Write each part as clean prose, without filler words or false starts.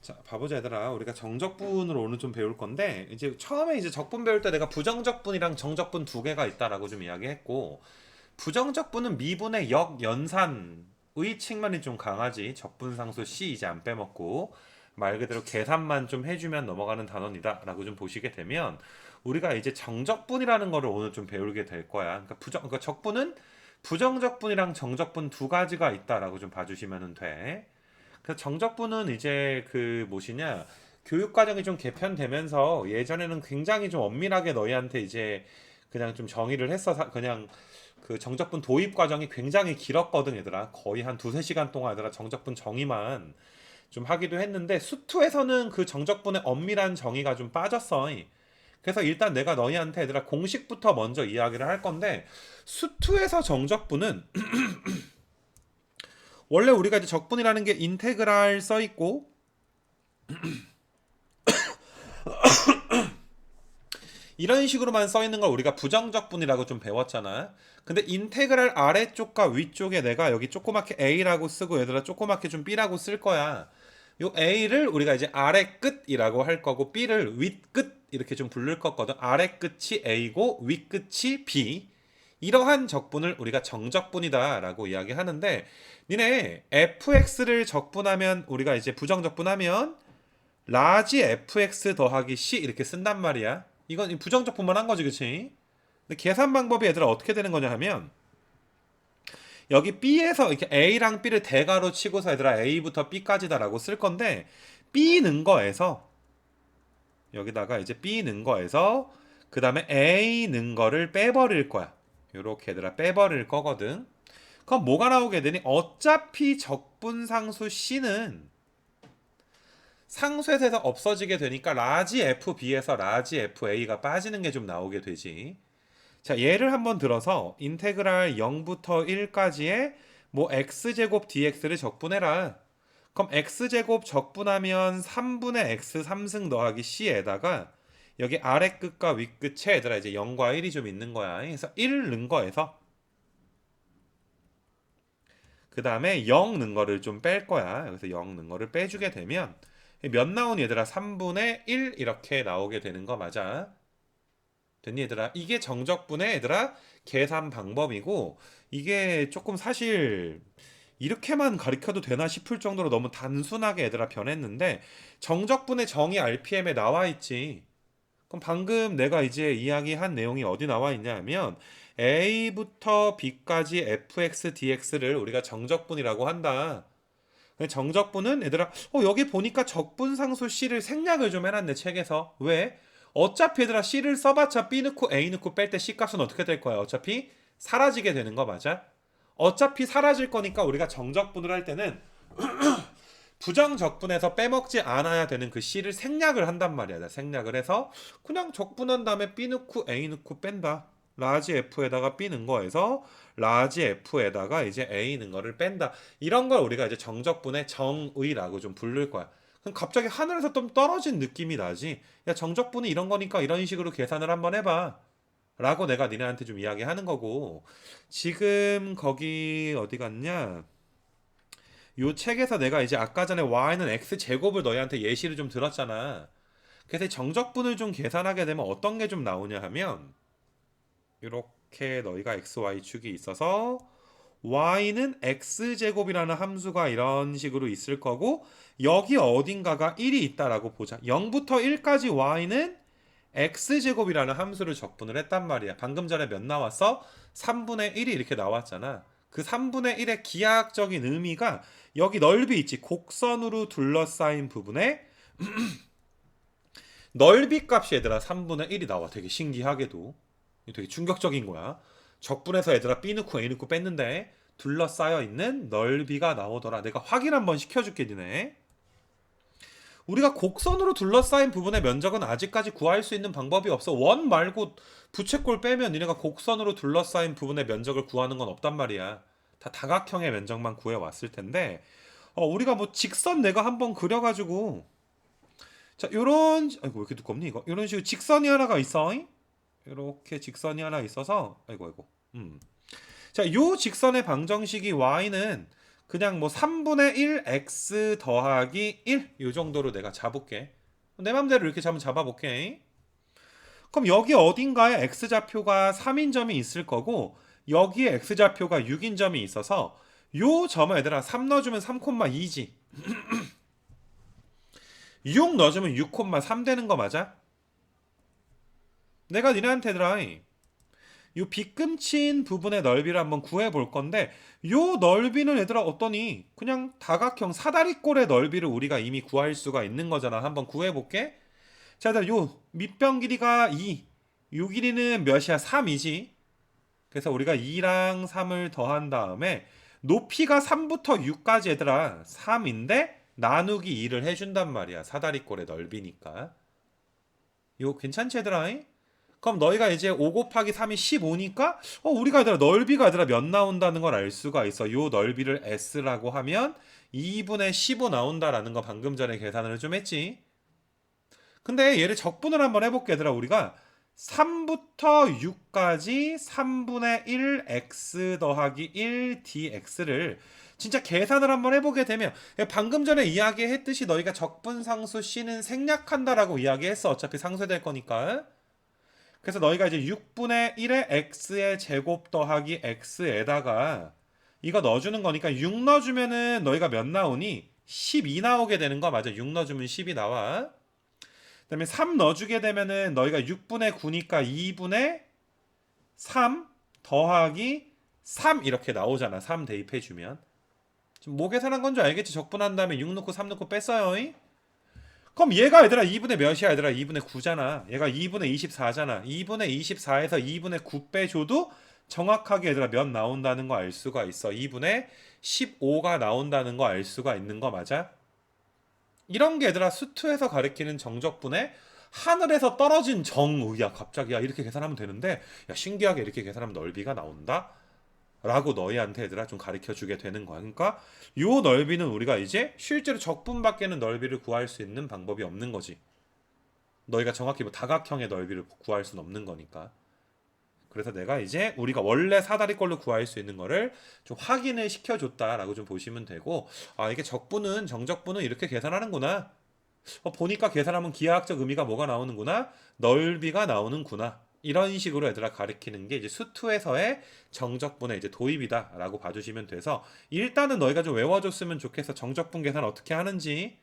자, 봐보자 얘들아. 우리가 정적분을 오늘 좀 배울 건데 이제 처음에 이제 적분 배울 때 내가 부정적분이랑 정적분 두 개가 있다라고 좀 이야기했고 부정적분은 미분의 역연산의 측면이 좀 강하지. 적분상수 C 이제 안 빼먹고 말 그대로 계산만 좀 해주면 넘어가는 단원이다라고 좀 보시게 되면 우리가 이제 정적분이라는 거를 오늘 좀 배우게 될 거야. 그러니까 적분은 부정적분이랑 정적분 두 가지가 있다라고 좀 봐주시면 돼. 그래서 정적분은 이제 그 무엇이냐 교육 과정이 좀 개편되면서 예전에는 굉장히 좀 엄밀하게 너희한테 이제 그냥 좀 정의를 했어. 그냥 그 정적분 도입 과정이 굉장히 길었거든 얘들아. 거의 한 두세 시간 동안 얘들아 정적분 정의만 좀 하기도 했는데 수투에서는 그 정적분의 엄밀한 정의가 좀 빠졌어. 그래서 일단 내가 너희한테 얘들아 공식부터 먼저 이야기를 할 건데 수투에서 정적분은 원래 우리가 이제 적분이라는 게 인테그랄 써 있고 이런 식으로만 써 있는 걸 우리가 부정적분이라고 좀 배웠잖아. 근데 인테그랄 아래쪽과 위쪽에 내가 여기 조그맣게 A라고 쓰고 얘들아 조그맣게 좀 B라고 쓸 거야. 요 A를 우리가 이제 아래 끝이라고 할 거고 B를 윗 끝 이렇게 좀 부를 거거든. 아래 끝이 A고 윗 끝이 B. 이러한 적분을 우리가 정적분이다라고 이야기하는데 니네 fx를 적분하면 우리가 이제 부정적분하면 라지 fx 더하기 c 이렇게 쓴단 말이야. 이건 부정적분만 한 거지, 그치? 근데 계산 방법이 얘들아 어떻게 되는 거냐 하면 여기 b에서 이렇게 a랑 b를 대괄호 치고서 얘들아 a부터 b까지다라고 쓸 건데 b 는 거에서 여기다가 이제 b 는 거에서 그 다음에 a 는 거를 빼버릴 거야. 요렇게 얘들아 빼버릴 거거든. 그럼 뭐가 나오게 되니? 어차피 적분상수 c는 상수에서 없어지게 되니까 라지 FB에서 라지 FA가 빠지는 게 좀 나오게 되지. 자, 예를 한번 들어서 인테그랄 0부터 1까지의 뭐 x제곱 dx를 적분해라. 그럼 x제곱 적분하면 3분의 x 3승 더하기 c에다가 여기 아래 끝과 윗 끝에 얘들아 이제 0과 1이 좀 있는 거야. 그래서 1 넣은 거에서 그 다음에 0 넣은 거를 좀 뺄 거야. 여기서 0 넣은 거를 빼주게 되면 몇 나오니 얘들아? 3분의 1 이렇게 나오게 되는 거 맞아? 됐니 얘들아? 이게 정적분의 얘들아 계산 방법이고 이게 조금 사실 이렇게만 가르쳐도 되나 싶을 정도로 너무 단순하게 얘들아 변했는데 정적분의 정의 RPM에 나와 있지. 그럼 방금 내가 이제 이야기한 내용이 어디 나와 있냐 하면 A부터 B까지 fx dx를 우리가 정적분이라고 한다. 정적분은 얘들아 여기 보니까 적분상수 C를 생략을 좀 해놨네 책에서. 왜? 어차피 얘들아 C를 써봤자 B 넣고 A 넣고 뺄 때 C 값은 어떻게 될 거야? 어차피 사라지게 되는 거 맞아? 어차피 사라질 거니까 우리가 정적분을 할 때는 부정적분에서 빼먹지 않아야 되는 그 C를 생략을 한단 말이야. 생략을 해서 그냥 적분한 다음에 B 넣고 A 넣고 뺀다. 라지 F에다가 B 넣은 거에서 라지 F에다가 이제 A 넣은 거를 뺀다. 이런 걸 우리가 이제 정적분의 정의라고 좀 부를 거야. 그럼 갑자기 하늘에서 좀 떨어진 느낌이 나지. 야, 정적분이 이런 거니까 이런 식으로 계산을 한번 해봐. 라고 내가 니네한테 좀 이야기하는 거고. 지금 거기 어디 갔냐? 요 책에서 내가 이제 아까 전에 y는 x 제곱을 너희한테 예시를 좀 들었잖아. 그래서 정적분을 좀 계산하게 되면 어떤 게 좀 나오냐 하면 이렇게 너희가 x, y 축이 있어서 y는 x 제곱이라는 함수가 이런 식으로 있을 거고 여기 어딘가가 1이 있다라고 보자. 0부터 1까지 y는 x 제곱이라는 함수를 적분을 했단 말이야. 방금 전에 몇 나왔어? 3분의 1이 이렇게 나왔잖아. 그 3분의 1의 기하학적인 의미가 여기 넓이 있지. 곡선으로 둘러싸인 부분에 넓이 값이 얘들아 3분의 1이 나와. 되게 신기하게도. 되게 충격적인 거야. 적분해서 얘들아 B 넣고 A 넣고 뺐는데 둘러싸여 있는 넓이가 나오더라. 내가 확인 한번 시켜줄게 니네. 우리가 곡선으로 둘러싸인 부분의 면적은 아직까지 구할 수 있는 방법이 없어. 원 말고 부채꼴 빼면 니네가 곡선으로 둘러싸인 부분의 면적을 구하는 건 없단 말이야. 다 다각형의 면적만 구해왔을 텐데 우리가 뭐 직선 내가 한번 그려가지고 자 요런 아이고 왜 이렇게 두껍니 이거 요런 식으로 직선이 하나가 있어. 이렇게 직선이 하나 있어서 아이고 자, 요 직선의 방정식이 y는 그냥 뭐 3분의 1 x 더하기 1 요 정도로 내가 잡을게. 내 맘대로 이렇게 한번 잡아볼게. 그럼 여기 어딘가에 x좌표가 3인 점이 있을 거고 여기에 x좌표가 6인 점이 있어서 요 점을 얘들아 3 넣어주면 3,2지. 6 넣어주면 6,3 되는 거 맞아? 내가 니네한테 얘들아 요 빗금친 부분의 너비를 한번 구해 볼 건데 요 넓이는 얘들아 어떠니? 그냥 다각형 사다리꼴의 넓이를 우리가 이미 구할 수가 있는 거잖아. 한번 구해 볼게. 자, 얘들아 요 밑변 길이가 2. 요 길이는 몇이야? 3이지. 그래서 우리가 2랑 3을 더한 다음에 높이가 3부터 6까지 얘들아 3인데 나누기 2를 해준단 말이야. 사다리꼴의 넓이니까. 이거 괜찮지 얘들아? 그럼 너희가 이제 5 곱하기 3이 15니까 우리가 얘들아 넓이가 얘들아 몇 나온다는 걸 알 수가 있어. 요 넓이를 S라고 하면 2분의 15 나온다라는 거 방금 전에 계산을 좀 했지. 근데 얘를 적분을 한번 해볼게 얘들아. 우리가 3부터 6까지 3분의 1 x 더하기 1 dx를 진짜 계산을 한번 해보게 되면 방금 전에 이야기했듯이 너희가 적분상수 C는 생략한다라고 이야기했어. 어차피 상쇄될 거니까. 그래서 너희가 이제 6분의 1의 x의 제곱 더하기 x에다가 이거 넣어주는 거니까 6 넣어주면은 너희가 몇 나오니? 12 나오게 되는 거 맞아. 6 넣어주면 10이 나와. 그 다음에 3 넣어주게 되면은 너희가 6분의 9니까 2분의 3 더하기 3 이렇게 나오잖아. 3 대입해주면. 지금 뭐 계산한 건 줄 알겠지? 적분한 다음에 6 넣고 3 넣고 뺐어요. 그럼 얘가 얘들아 2분의 몇이야 얘들아? 2분의 9잖아. 얘가 2분의 24잖아. 2분의 24에서 2분의 9 빼줘도 정확하게 얘들아 몇 나온다는 거 알 수가 있어. 2분의 15가 나온다는 거 알 수가 있는 거 맞아? 이런 게 얘들아 수투에서 가리키는 정적분의 하늘에서 떨어진 정의야. 갑자기 야 이렇게 계산하면 되는데 야 신기하게 이렇게 계산하면 넓이가 나온다? 라고 너희한테 얘들아 좀 가르쳐 주게 되는 거야. 그러니까 요 넓이는 우리가 이제 실제로 적분밖에는 넓이를 구할 수 있는 방법이 없는 거지. 너희가 정확히 뭐 다각형의 넓이를 구할 수는 없는 거니까. 그래서 내가 이제 우리가 원래 사다리꼴로 구할 수 있는 거를 좀 확인을 시켜줬다라고 좀 보시면 되고, 아 이게 적분은 정적분은 이렇게 계산하는구나. 보니까 계산하면 기하학적 의미가 뭐가 나오는구나. 넓이가 나오는구나. 이런 식으로 얘들아 가리키는 게 이제 수투에서의 정적분의 이제 도입이다라고 봐주시면 돼서 일단은 너희가 좀 외워줬으면 좋겠어. 정적분 계산 어떻게 하는지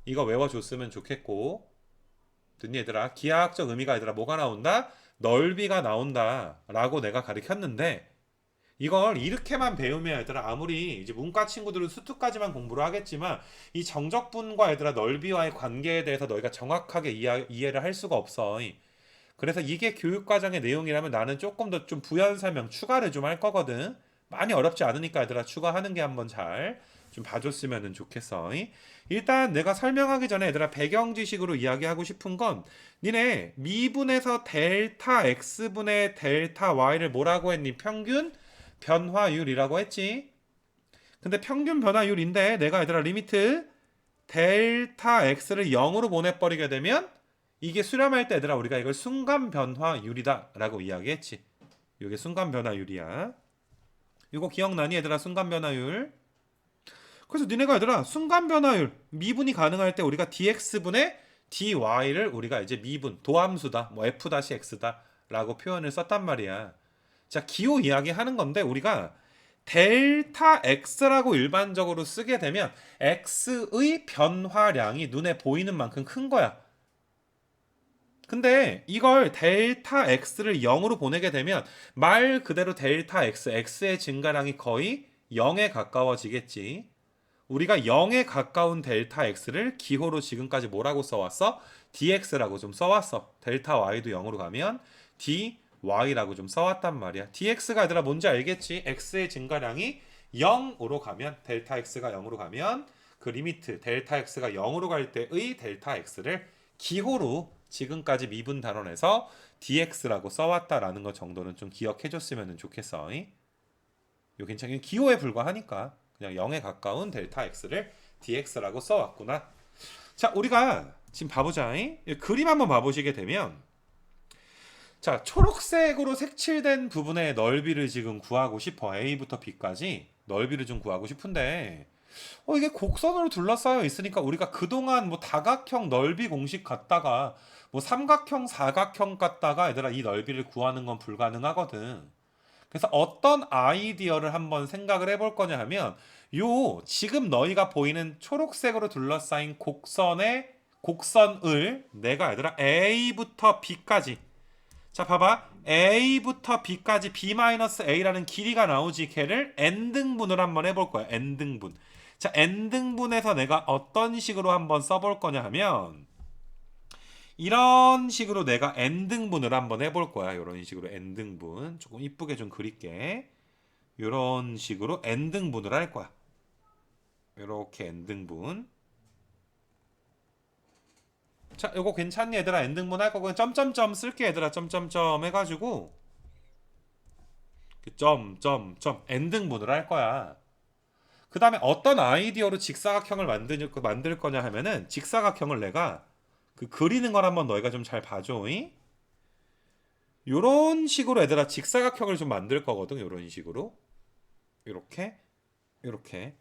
이거 외워줬으면 좋겠고, 듣니 얘들아? 기하학적 의미가 얘들아 뭐가 나온다? 넓이가 나온다라고 내가 가리켰는데 이걸 이렇게만 배우면 얘들아 아무리 이제 문과 친구들은 수투까지만 공부를 하겠지만 이 정적분과 얘들아 넓이와의 관계에 대해서 너희가 정확하게 이해를 할 수가 없어. 그래서 이게 교육과정의 내용이라면 나는 조금 더 좀 부연 설명 추가를 좀 할 거거든. 많이 어렵지 않으니까 얘들아 추가하는 게 한번 잘 좀 봐줬으면 좋겠어. 일단 내가 설명하기 전에 얘들아 배경 지식으로 이야기하고 싶은 건 니네 미분에서 델타 x분의 델타 y를 뭐라고 했니? 평균 변화율이라고 했지. 근데 평균 변화율인데 내가 얘들아 리미트 델타 x를 0으로 보내버리게 되면 이게 수렴할 때 얘들아 우리가 이걸 순간 변화율이다 라고 이야기했지. 이게 순간 변화율이야. 이거 기억나니 얘들아? 순간 변화율. 그래서 니네가 얘들아 순간 변화율 미분이 가능할 때 우리가 dx분의 dy를 우리가 이제 미분 도함수다 뭐 f-x다 라고 표현을 썼단 말이야. 자 기호 이야기 하는 건데 우리가 델타 x라고 일반적으로 쓰게 되면 x의 변화량이 눈에 보이는 만큼 큰 거야. 근데 이걸 델타 x를 0으로 보내게 되면 말 그대로 델타 x의 증가량이 거의 0에 가까워지겠지. 우리가 0에 가까운 델타 x를 기호로 지금까지 뭐라고 써왔어? dx라고 좀 써왔어. 델타 y도 0으로 가면 dy라고 좀 써왔단 말이야. dx가 얘들아 뭔지 알겠지? x의 증가량이 0으로 가면 델타 x가 0으로 가면 그 리미트 델타 x가 0으로 갈 때의 델타 x를 기호로 지금까지 미분 단원에서 dx라고 써왔다라는 것 정도는 좀 기억해줬으면 좋겠어. 이거 괜찮게 기호에 불과하니까 그냥 0에 가까운 델타 x를 dx라고 써왔구나. 자 우리가 지금 봐보자. 그림 한번 봐보시게 되면 자 초록색으로 색칠된 부분의 넓이를 지금 구하고 싶어. A부터 B까지 넓이를 좀 구하고 싶은데 이게 곡선으로 둘러싸여 있으니까 우리가 그동안 뭐 다각형 넓이 공식 갖다가 뭐 삼각형, 사각형 갖다가 얘들아 이 넓이를 구하는 건 불가능하거든. 그래서 어떤 아이디어를 한번 생각을 해볼 거냐 하면 요 지금 너희가 보이는 초록색으로 둘러싸인 곡선을 내가 얘들아 A부터 B까지, 자 봐봐, A부터 B까지 B-A라는 길이가 나오지, 걔를 n등분을 한번 해볼 거야. n등분. 자, n등분해서 내가 어떤 식으로 한번 써볼 거냐 하면 이런 식으로 내가 n등분을 한번 해볼 거야. 이런 식으로 n등분. 조금 이쁘게 좀 그릴게. 이런 식으로 n등분을 할 거야. 이렇게 n등분. 자, 이거 괜찮니 얘들아? n등분 할 거고 점점점 쓸게 얘들아. 점점점 해가지고 점점점 n등분을 할 거야. 그 다음에 어떤 아이디어로 직사각형을 만들 거냐 하면은 직사각형을 내가 그리는 걸 한번 너희가 좀 잘 봐줘. 요런 식으로 얘들아 직사각형을 좀 만들 거거든. 요런 식으로 요렇게 요렇게.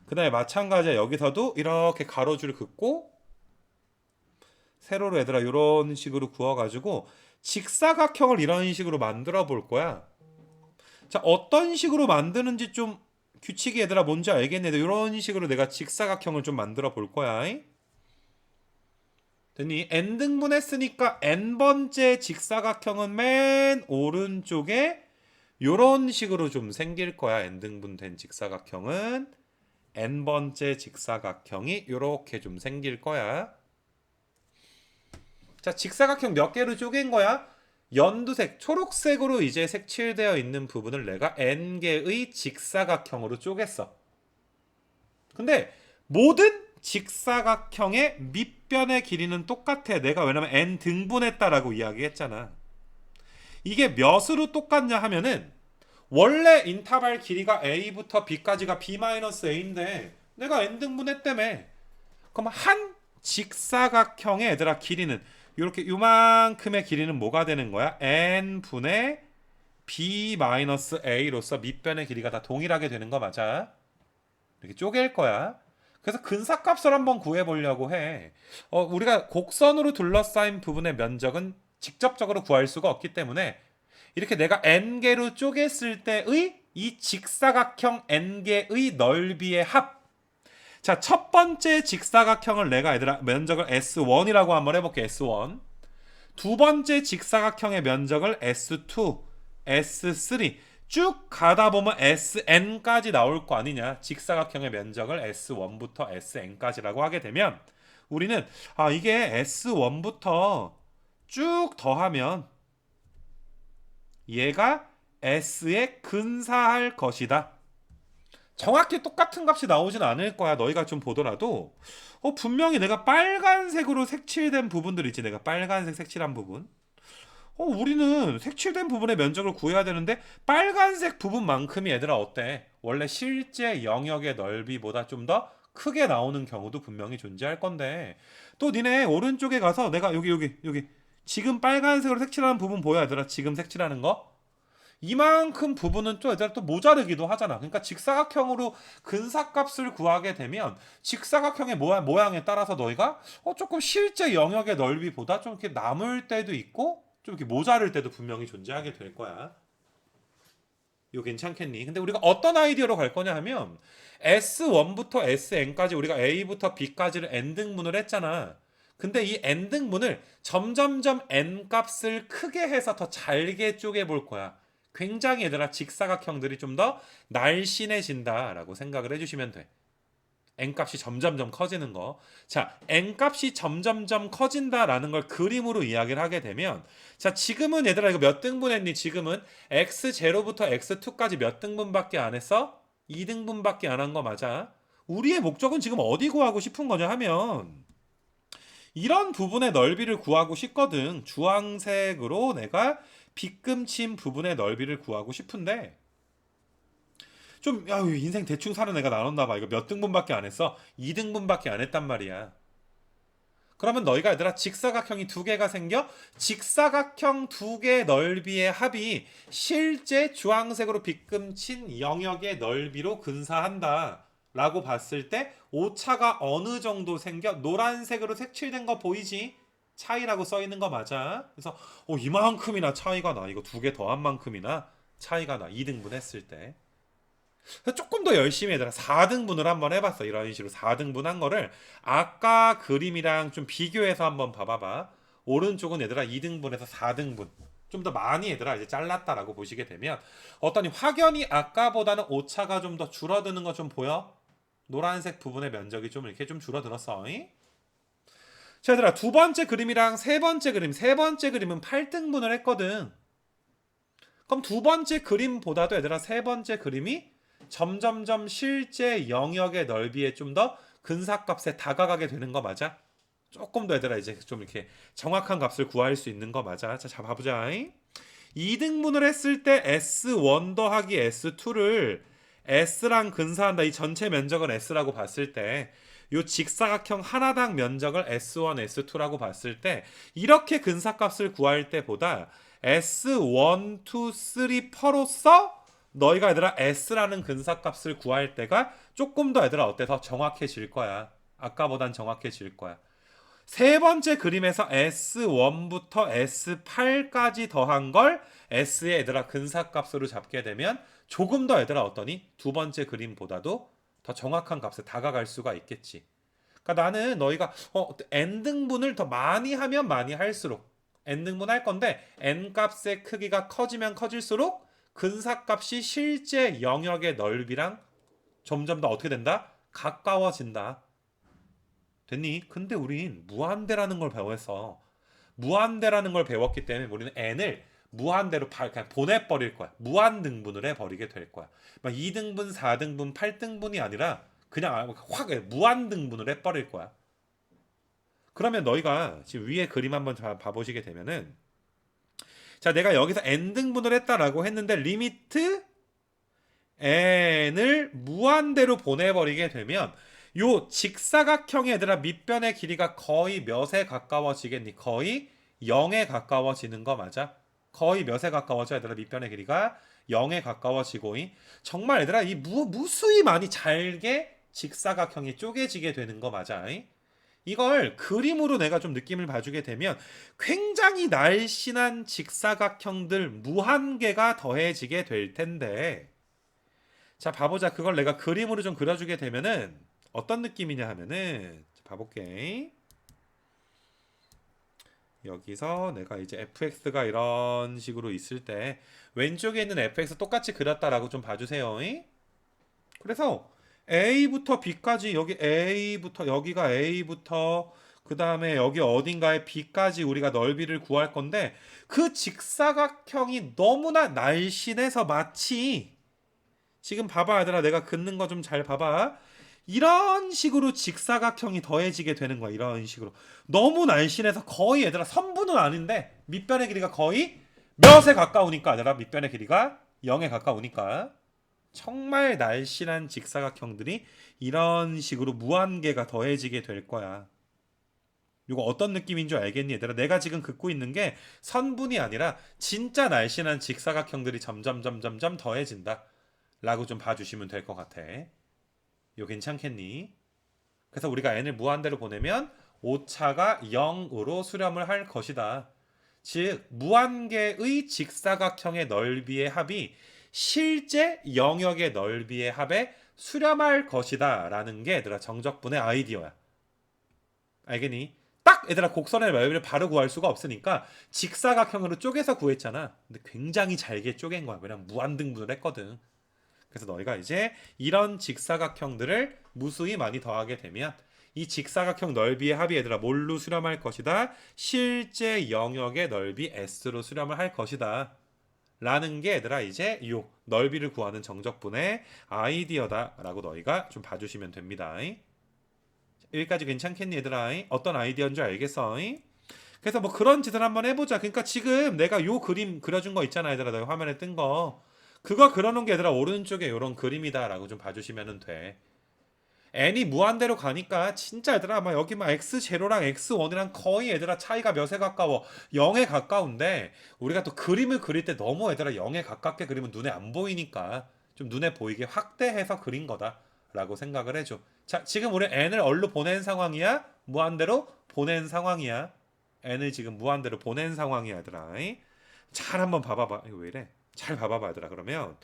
그 다음에 마찬가지야. 여기서도 이렇게 가로줄 긋고 세로로 얘들아 요런 식으로 구워가지고 직사각형을 이런 식으로 만들어 볼 거야. 자, 어떤 식으로 만드는지 좀 규칙이 얘들아 뭔지 알겠네. 이런 식으로 내가 직사각형을 좀 만들어 볼 거야. 됐니? n등분 했으니까 n번째 직사각형은 맨 오른쪽에 요런 식으로 좀 생길 거야. n등분 된 직사각형은 n번째 직사각형이 요렇게 좀 생길 거야. 자, 직사각형 몇 개로 쪼갠 거야? 연두색, 초록색으로 이제 색칠되어 있는 부분을 내가 n개의 직사각형으로 쪼갰어. 근데 모든 직사각형의 밑변의 길이는 똑같아. 내가 왜냐면 n 등분했다라고 이야기했잖아. 이게 몇으로 똑같냐 하면은 원래 인터벌 길이가 a부터 b까지가 b-a인데 내가 n 등분했다며. 그럼 한 직사각형의 얘들아 길이는 이렇게 요만큼의 길이는 뭐가 되는 거야? n분의 b-a로서 밑변의 길이가 다 동일하게 되는 거 맞아? 이렇게 쪼갤 거야. 그래서 근사값을 한번 구해보려고 해. 우리가 곡선으로 둘러싸인 부분의 면적은 직접적으로 구할 수가 없기 때문에 이렇게 내가 n개로 쪼갰을 때의 이 직사각형 n개의 넓이의 합. 자, 첫 번째 직사각형을 내가 얘들아 면적을 S1이라고 한번 해볼게. S1. 두 번째 직사각형의 면적을 S2, S3 쭉 가다 보면 SN까지 나올 거 아니냐. 직사각형의 면적을 S1부터 SN까지라고 하게 되면 우리는 이게 S1부터 쭉 더하면 얘가 S에 근사할 것이다. 정확히 똑같은 값이 나오진 않을 거야. 너희가 좀 보더라도 분명히 내가 빨간색으로 색칠된 부분들 있지. 내가 빨간색 색칠한 부분. 우리는 색칠된 부분의 면적을 구해야 되는데 빨간색 부분만큼이 얘들아 어때? 원래 실제 영역의 넓이보다 좀 더 크게 나오는 경우도 분명히 존재할 건데 또 니네 오른쪽에 가서 내가 여기 지금 빨간색으로 색칠하는 부분 보여 얘들아? 지금 색칠하는 거? 이만큼 부분은 또 얘들아 또 모자르기도 하잖아. 그러니까 직사각형으로 근사값을 구하게 되면 직사각형의 모양에 따라서 너희가 조금 실제 영역의 넓이보다 좀 이렇게 남을 때도 있고 좀 이렇게 모자랄 때도 분명히 존재하게 될 거야. 이거 괜찮겠니? 근데 우리가 어떤 아이디어로 갈 거냐 하면 S1부터 SN까지 우리가 A부터 B까지를 n등분을 했잖아. 근데 이 n등분을 점점점 n값을 크게 해서 더 잘게 쪼개 볼 거야. 굉장히 얘들아 직사각형들이 좀 더 날씬해진다라고 생각을 해주시면 돼. n값이 점점점 커지는 거. 자, n값이 점점점 커진다라는 걸 그림으로 이야기를 하게 되면 자, 지금은 얘들아 이거 몇 등분했니? 지금은 x0부터 x2까지 몇 등분밖에 안 했어? 2등분밖에 안 한 거 맞아? 우리의 목적은 지금 어디 구하고 싶은 거냐 하면 이런 부분의 넓이를 구하고 싶거든. 주황색으로 내가 빗금친 부분의 넓이를 구하고 싶은데 좀 인생 대충 사는 애가 나눴나 봐. 이거 몇 등분밖에 안 했어? 2등분밖에 안 했단 말이야. 그러면 너희가 얘들아 직사각형이 두 개가 생겨. 직사각형 두 개 넓이의 합이 실제 주황색으로 빗금친 영역의 넓이로 근사한다 라고 봤을 때 오차가 어느 정도 생겨? 노란색으로 색칠된 거 보이지? 차이라고 써 있는 거 맞아. 그래서 이만큼이나 차이가 나. 이거 두 개 더한 만큼이나 차이가 나. 2등분 했을 때. 조금 더 열심히 얘들아 4등분을 한번 해봤어. 이런 식으로 4등분 한 거를 아까 그림이랑 좀 비교해서 한번 봐봐봐. 오른쪽은 얘들아 2등분에서 4등분 좀 더 많이 얘들아 이제 잘랐다라고 보시게 되면 어떠니 확연히 아까보다는 오차가 좀 더 줄어드는 거 좀 보여? 노란색 부분의 면적이 좀 이렇게 좀 줄어들었어. 자 얘들아 두 번째 그림이랑 세 번째 그림은 8등분을 했거든. 그럼 두 번째 그림보다도 얘들아 세 번째 그림이 점점점 실제 영역의 넓이에 좀 더 근사값에 다가가게 되는 거 맞아? 조금 더 얘들아 이제 좀 이렇게 정확한 값을 구할 수 있는 거 맞아? 자 봐보자. 2등분을 했을 때 S1 더하기 S2를 S랑 근사한다. 이 전체 면적은 S라고 봤을 때 요 직사각형 하나당 면적을 S1, S2라고 봤을 때 이렇게 근사값을 구할 때보다 S1, 2, 3 퍼로서 너희가 얘들아 S라는 근사값을 구할 때가 조금 더 얘들아 어때? 더 정확해질 거야. 아까보단 정확해질 거야. 세 번째 그림에서 S1부터 S8까지 더한 걸 S의 얘들아 근사값으로 잡게 되면 조금 더 얘들아 어떠니? 두 번째 그림보다도 더 정확한 값에 다가갈 수가 있겠지. 그러니까 나는 너희가 n등분을 더 많이 하면 많이 할수록 n등분 할 건데 n 값의 크기가 커지면 커질수록 근사값이 실제 영역의 넓이랑 점점 더 어떻게 된다? 가까워진다. 됐니? 근데 우린 무한대라는 걸 배워서 무한대라는 걸 배웠기 때문에 우리는 n을 무한대로 그냥 보내버릴 거야. 무한등분을 해버리게 될 거야. 막 2등분, 4등분, 8등분이 아니라 그냥 확 무한등분을 해버릴 거야. 그러면 너희가 지금 위에 그림 한번 봐보시게 되면은 자 내가 여기서 n등분을 했다라고 했는데 리미트 n을 무한대로 보내버리게 되면 요 직사각형의 얘들아 밑변의 길이가 거의 몇에 가까워지겠니? 거의 0에 가까워지는 거 맞아? 거의 몇에 가까워져 얘들아 밑변의 길이가 0에 가까워지고 정말 얘들아 이 무수히 많이 잘게 직사각형이 쪼개지게 되는 거 맞아? 이걸 그림으로 내가 좀 느낌을 봐주게 되면 굉장히 날씬한 직사각형들 무한개가 더해지게 될 텐데 자 봐보자. 그걸 내가 그림으로 좀 그려주게 되면은 어떤 느낌이냐 하면은 봐볼게. 여기서 내가 이제 fx가 이런 식으로 있을 때 왼쪽에 있는 fx 똑같이 그렸다라고 좀 봐주세요. 그래서 a부터 b까지 여기 a부터 여기가 a부터 그 다음에 여기 어딘가에 b까지 우리가 넓이를 구할 건데 그 직사각형이 너무나 날씬해서 마치 지금 봐봐 얘들아 내가 긋는 거 좀 잘 봐봐. 이런 식으로 직사각형이 더해지게 되는 거야. 이런 식으로 너무 날씬해서 거의 얘들아 선분은 아닌데 밑변의 길이가 거의 몇에 가까우니까 얘들아 밑변의 길이가 0에 가까우니까 정말 날씬한 직사각형들이 이런 식으로 무한개가 더해지게 될 거야. 이거 어떤 느낌인 줄 알겠니 얘들아? 내가 지금 긋고 있는 게 선분이 아니라 진짜 날씬한 직사각형들이 점점 더해진다 라고 좀 봐주시면 될 것 같아. 이거 괜찮겠니? 그래서 우리가 n을 무한대로 보내면 오차가 0으로 수렴을 할 것이다. 즉 무한개의 직사각형의 넓이의 합이 실제 영역의 넓이의 합에 수렴할 것이다 라는 게 얘들아 정적분의 아이디어야. 알겠니? 딱 얘들아 곡선의 넓이를 바로 구할 수가 없으니까 직사각형으로 쪼개서 구했잖아. 근데 굉장히 잘게 쪼갠 거야. 왜냐면 무한등분을 했거든. 그래서 너희가 이제 이런 직사각형들을 무수히 많이 더하게 되면 이 직사각형 넓이의 합이 얘들아 뭘로 수렴할 것이다? 실제 영역의 넓이 S로 수렴을 할 것이다. 라는 게 얘들아 이제 이 넓이를 구하는 정적분의 아이디어다 라고 너희가 좀 봐주시면 됩니다. 여기까지 괜찮겠니 얘들아? 어떤 아이디어인 줄 알겠어? 그래서 뭐 그런 짓을 한번 해보자. 그러니까 지금 내가 요 그림 그려준 거 있잖아 얘들아. 너희 화면에 뜬 거. 그거 그려놓은 게 얘들아 오른쪽에 이런 그림이다 라고 좀 봐주시면 돼. n이 무한대로 가니까 진짜 얘들아 막 여기 막 x0랑 x1이랑 거의 얘들아 차이가 몇에 가까워? 0에 가까운데 우리가 또 그림을 그릴 때 너무 얘들아 0에 가깝게 그리면 눈에 안 보이니까 좀 눈에 보이게 확대해서 그린 거다라고 생각을 해줘. 자, 지금 우리 n을 얼로 보낸 상황이야? 무한대로 보낸 상황이야. n을 지금 무한대로 보낸 상황이야 얘들아. 잘 한번 봐봐봐. 이거 왜 이래? 잘 봐봐봐 얘들아. 그러면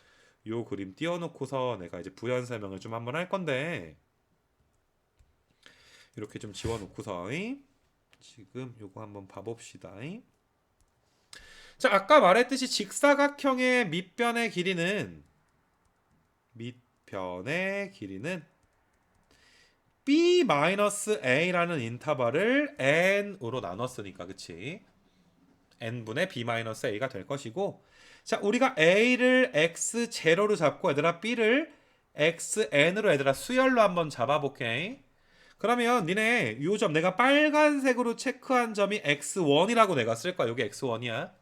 요 그림 띄워놓고서 내가 이제 부연 설명을 좀 한번 할 건데 이렇게 좀 지워놓고서 지금 요거 한번 봐봅시다. 자, 아까 말했듯이 직사각형의 밑변의 길이는 b-a라는 인터벌을 n으로 나눴으니까 그치? n분의 b-a가 될 것이고 자, 우리가 a를 x0로 잡고 얘들아 b를 xn으로 얘들아 수열로 한번 잡아볼게. 그러면 니네 요 점 내가 빨간색으로 체크한 점이 x1이라고 내가 쓸 거야. 여기 x1이야.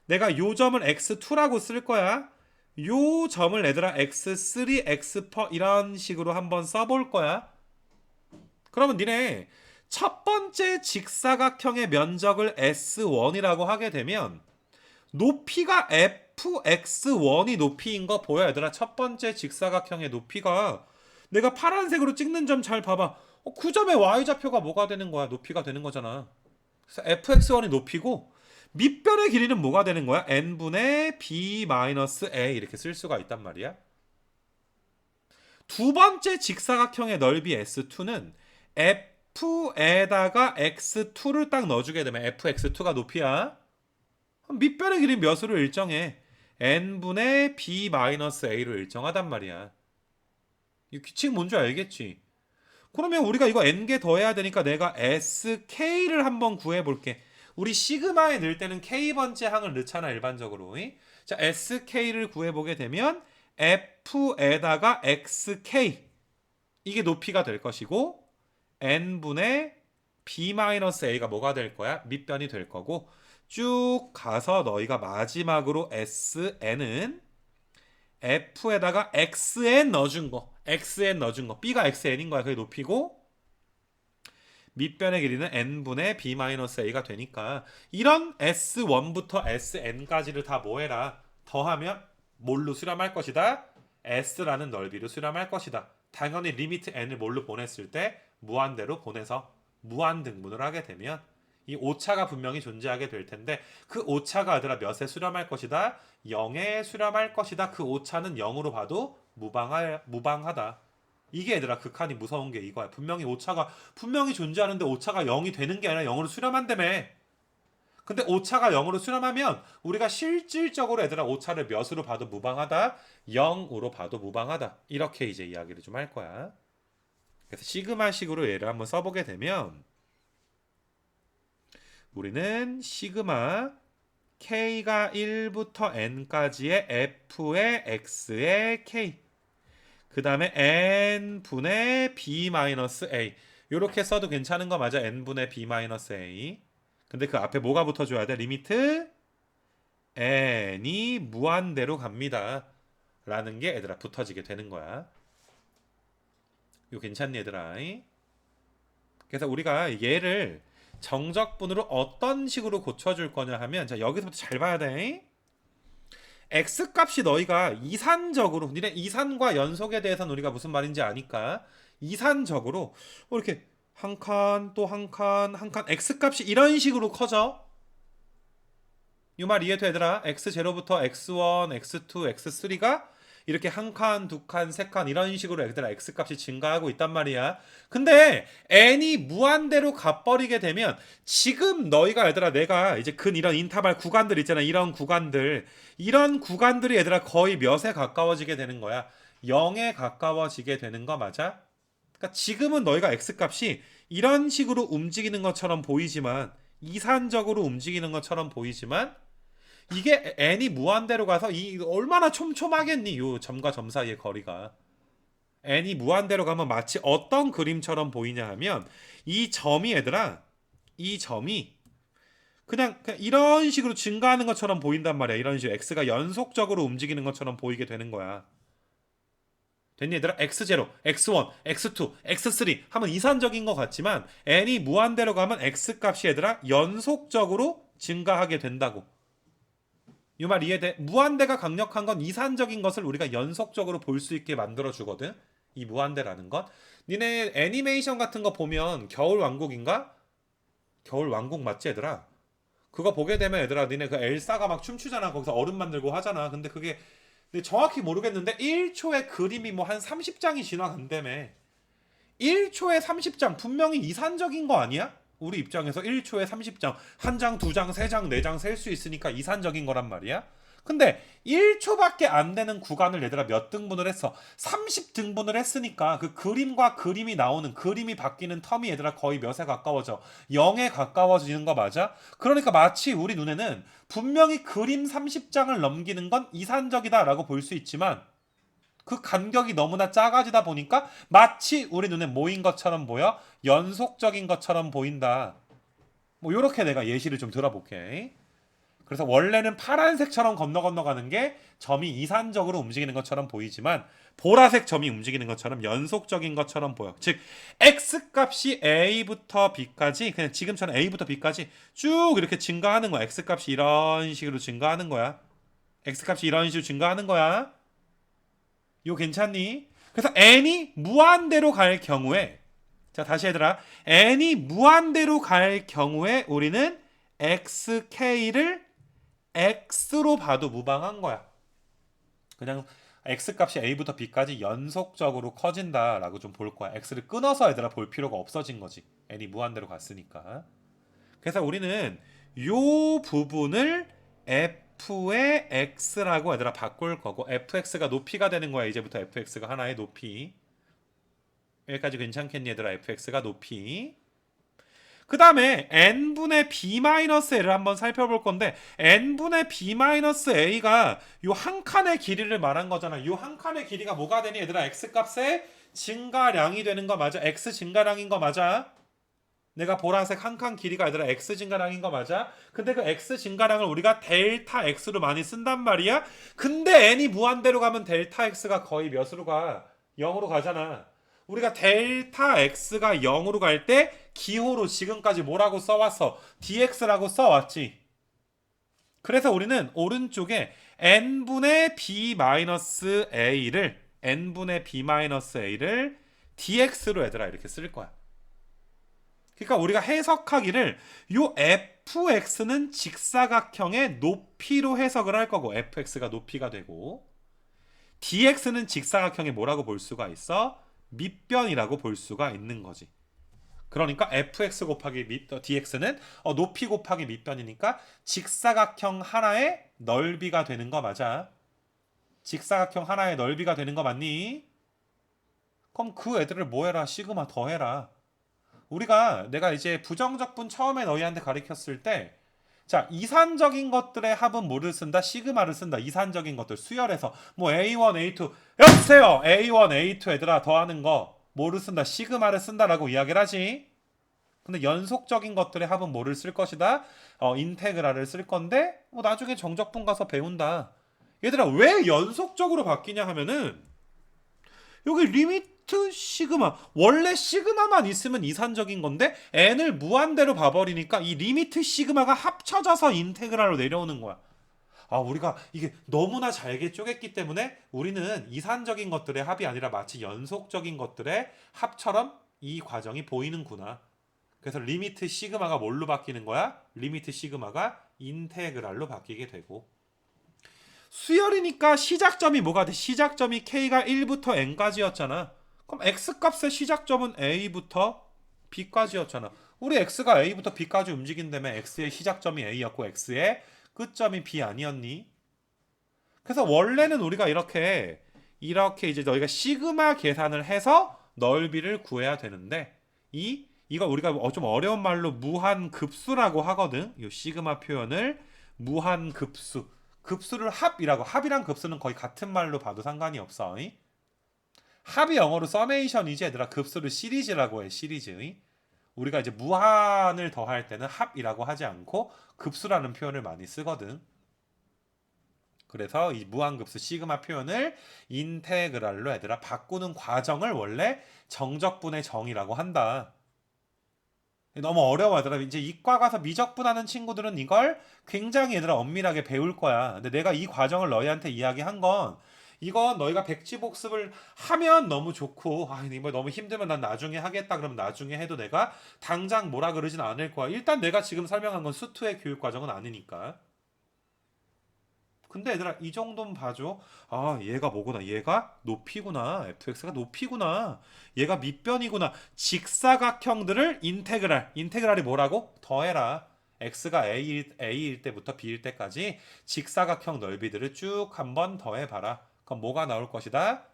내가 요 점을 x2라고 쓸 거야. 요 점을 얘들아 x3, x4 이런 식으로 한번 써볼 거야. 그러면 니네 첫 번째 직사각형의 면적을 S1이라고 하게 되면 높이가 fx1이 높이인 거 보여 얘들아. 첫 번째 직사각형의 높이가 내가 파란색으로 찍는 점 잘 봐봐. 그 점의 y좌표가 뭐가 되는 거야? 높이가 되는 거잖아. 그래서 fx1이 높이고 밑변의 길이는 뭐가 되는 거야? n분의 b-a 이렇게 쓸 수가 있단 말이야. 두 번째 직사각형의 넓이 S2는 f에다가 x2를 딱 넣어주게 되면 fx2가 높이야. 밑변의 길이 몇으로 일정해? n분의 b-a로 일정하단 말이야. 이 규칙 뭔지 알겠지? 그러면 우리가 이거 n개 더해야 되니까 내가 sk를 한번 구해볼게. 우리 시그마에 넣을 때는 k번째 항을 넣잖아 일반적으로. 자, sk를 구해보게 되면 f에다가 xk 이게 높이가 될 것이고 n분의 b-a가 뭐가 될 거야? 밑변이 될 거고 쭉 가서 너희가 마지막으로 sn은 f에다가 xn 넣어준 거 b가 xn인 거야. 그게 높이고 밑변의 길이는 n분의 b-a가 되니까 이런 s1부터 sn까지를 다 뭐해라 더하면 뭘로 수렴할 것이다? s라는 넓이로 수렴할 것이다. 당연히 리미트 n을 뭘로 보냈을 때 무한대로 보내서 무한등분을 하게 되면 이 오차가 분명히 존재하게 될 텐데 그 오차가 아니라 몇에 수렴할 것이다? 0에 수렴할 것이다. 그 오차는 0으로 봐도 무방하다. 이게 얘들아 극한이 무서운 게 이거야. 분명히 오차가 분명히 존재하는데 오차가 0이 되는 게 아니라 0으로 수렴한다며. 근데 오차가 0으로 수렴하면 우리가 실질적으로 얘들아 오차를 몇으로 봐도 무방하다. 0으로 봐도 무방하다. 이렇게 이제 이야기를 좀 할 거야. 그래서 시그마식으로 얘를 한번 써보게 되면 우리는 시그마 k가 1부터 n까지의 f의 x의 k 그 다음에 n분의 b-a 이렇게 써도 괜찮은 거 맞아. n분의 b-a 근데 그 앞에 뭐가 붙어줘야 돼? 리미트 n이 무한대로 갑니다 라는 게 얘들아 붙어지게 되는 거야. 이거 괜찮니 얘들아? 그래서 우리가 얘를 정적분으로 어떤 식으로 고쳐줄 거냐 하면 자 여기서부터 잘 봐야 돼. x값이 너희가 이산적으로 니네 이산과 연속에 대해서는 우리가 무슨 말인지 아니까 이산적으로 이렇게 한 칸 또 한 칸 한 칸 x값이 이런 식으로 커져. 이 말 이해돼 얘들아? x0부터 x1, x2, x3가 이렇게 한 칸, 두 칸, 세 칸 이런 식으로 얘들아 x값이 증가하고 있단 말이야. 근데 n이 무한대로 가버리게 되면 지금 너희가 얘들아 내가 이제 이런 인터벌 구간들 있잖아. 이런 구간들이 얘들아 거의 몇에 가까워지게 되는 거야. 0에 가까워지게 되는 거 맞아? 그러니까 지금은 너희가 x값이 이런 식으로 움직이는 것처럼 보이지만 이산적으로 움직이는 것처럼 보이지만 이게 n이 무한대로 가서 이 얼마나 촘촘하겠니? 요 점과 점 사이의 거리가 n이 무한대로 가면 마치 어떤 그림처럼 보이냐 하면 이 점이 얘들아 이 점이 그냥 이런 식으로 증가하는 것처럼 보인단 말이야. 이런 식으로 x가 연속적으로 움직이는 것처럼 보이게 되는 거야. 됐니 얘들아? x0, x1, x2, x3 하면 이산적인 것 같지만 n이 무한대로 가면 x값이 얘들아 연속적으로 증가하게 된다고. 이 말 이해돼? 무한대가 강력한 건 이산적인 것을 우리가 연속적으로 볼 수 있게 만들어 주거든. 이 무한대라는 건. 니네 애니메이션 같은 거 보면 겨울왕국인가? 겨울왕국 맞지 얘들아? 그거 보게 되면 얘들아 니네 그 엘사가 막 춤추잖아. 거기서 얼음 만들고 하잖아. 근데 그게 근데 정확히 모르겠는데 1초에 그림이 뭐 한 30장이 지나간다며. 1초에 30장 분명히 이산적인 거 아니야? 우리 입장에서 1초에 30장 한 장, 두 장, 세 장, 네 장 셀 수 있으니까 이산적인 거란 말이야. 근데 1초밖에 안 되는 구간을 얘들아 몇 등분을 했어? 30등분을 했으니까 그 그림과 그림이 나오는 그림이 바뀌는 텀이 얘들아 거의 몇에 가까워져? 0에 가까워지는 거 맞아? 그러니까 마치 우리 눈에는 분명히 그림 30장을 넘기는 건 이산적이다라고 볼 수 있지만 그 간격이 너무나 작아지다 보니까 마치 우리 눈에 모인 것처럼 보여 연속적인 것처럼 보인다. 뭐 이렇게 내가 예시를 좀 들어볼게. 그래서 원래는 파란색처럼 건너가는 게 점이 이산적으로 움직이는 것처럼 보이지만 보라색 점이 움직이는 것처럼 연속적인 것처럼 보여. 즉 x값이 a부터 b까지 그냥 지금처럼 a부터 b까지 쭉 이렇게 증가하는 거야. x값이 이런 식으로 증가하는 거야. x값이 이런 식으로 증가하는 거야. 이거 괜찮니? 그래서 n이 무한대로 갈 경우에 자 다시 얘들아 n이 무한대로 갈 경우에 우리는 xk를 x로 봐도 무방한 거야. 그냥 x값이 a부터 b까지 연속적으로 커진다라고 좀 볼 거야. x를 끊어서 얘들아 볼 필요가 없어진 거지. n이 무한대로 갔으니까. 그래서 우리는 요 부분을 f의 x라고 얘들아 바꿀 거고 fx가 높이가 되는 거야. 이제부터 fx가 하나의 높이. 여기까지 괜찮겠니 얘들아? fx가 높이. 그 다음에 n분의 b-l을 한번 살펴볼 건데 n분의 b-a가 요 한 칸의 길이를 말한 거잖아. 요 한 칸의 길이가 뭐가 되니 얘들아? x값의 증가량이 되는 거 맞아? x 증가량인 거 맞아? 내가 보라색 한 칸 길이가 얘들아 x 증가량인 거 맞아? 근데 그 x 증가량을 우리가 델타 x로 많이 쓴단 말이야. 근데 n이 무한대로 가면 델타 x가 거의 몇으로 가? 0으로 가잖아. 우리가 델타 x가 0으로 갈 때 기호로 지금까지 뭐라고 써왔어? dx라고 써왔지. 그래서 우리는 오른쪽에 n분의 b-a를 dx로 얘들아 이렇게 쓸 거야. 그러니까 우리가 해석하기를 요 fx는 직사각형의 높이로 해석을 할 거고 fx가 높이가 되고 dx는 직사각형의 뭐라고 볼 수가 있어? 밑변이라고 볼 수가 있는 거지. 그러니까 fx 곱하기 dx는 높이 곱하기 밑변이니까 직사각형 하나의 넓이가 되는 거 맞아? 직사각형 하나의 넓이가 되는 거 맞니? 그럼 그 애들을 뭐 해라? 시그마 더해라. 내가 이제 부정적분 처음에 너희한테 가르쳤을 때 자, 이산적인 것들의 합은 뭐를 쓴다? 시그마를 쓴다. 이산적인 것들 수열해서 뭐 A1, A2 여보세요. A1, A2 얘들아 더하는 거 뭐를 쓴다? 시그마를 쓴다라고 이야기를 하지. 근데 연속적인 것들의 합은 뭐를 쓸 것이다? 인테그랄을 쓸 건데 나중에 정적분 가서 배운다. 얘들아 왜 연속적으로 바뀌냐 하면은 여기 리미트 시그마 원래 시그마만 있으면 이산적인 건데 n을 무한대로 봐버리니까 이 리미트 시그마가 합쳐져서 인테그랄로 내려오는 거야. 우리가 이게 너무나 잘게 쪼갰기 때문에 우리는 이산적인 것들의 합이 아니라 마치 연속적인 것들의 합처럼 이 과정이 보이는구나. 그래서 리미트 시그마가 뭘로 바뀌는 거야? 리미트 시그마가 인테그랄로 바뀌게 되고 수열이니까 시작점이 뭐가 돼? 시작점이 k가 1부터 n까지였잖아. 그럼 x값의 시작점은 a부터 b까지였잖아. 우리 x가 a부터 b까지 움직인다며 x의 시작점이 a였고 x의 끝점이 b 아니었니? 그래서 원래는 우리가 이렇게 이제 너희가 시그마 계산을 해서 넓이를 구해야 되는데 이거 우리가 좀 어려운 말로 무한급수라고 하거든. 이 시그마 표현을 무한급수 급수를 합이랑 급수는 거의 같은 말로 봐도 상관이 없어. 합이 영어로 서메이션이지 얘들아. 급수를 시리즈라고 해. 시리즈. 우리가 이제 무한을 더할 때는 합이라고 하지 않고 급수라는 표현을 많이 쓰거든. 그래서 이 무한급수 시그마 표현을 인테그랄로 얘들아 바꾸는 과정을 원래 정적분의 정이라고 한다. 너무 어려워 얘들아. 이제 이과 가서 미적분하는 친구들은 이걸 굉장히 얘들아 엄밀하게 배울 거야. 근데 내가 이 과정을 너희한테 이야기한 건 이건 너희가 백지복습을 하면 너무 좋고 이거 너무 힘들면 난 나중에 하겠다 그러면 나중에 해도 내가 당장 뭐라 그러진 않을 거야. 일단 내가 지금 설명한 건 수투의 교육 과정은 아니니까. 근데 얘들아 이 정도는 봐줘. 얘가 뭐구나. 얘가 높이구나. fx가 높이구나. 얘가 밑변이구나. 직사각형들을 인테그랄이 뭐라고? 더해라. x가 a일 때부터 b일 때까지 직사각형 넓이들을 쭉 한번 더해봐라. 그럼 뭐가 나올 것이다?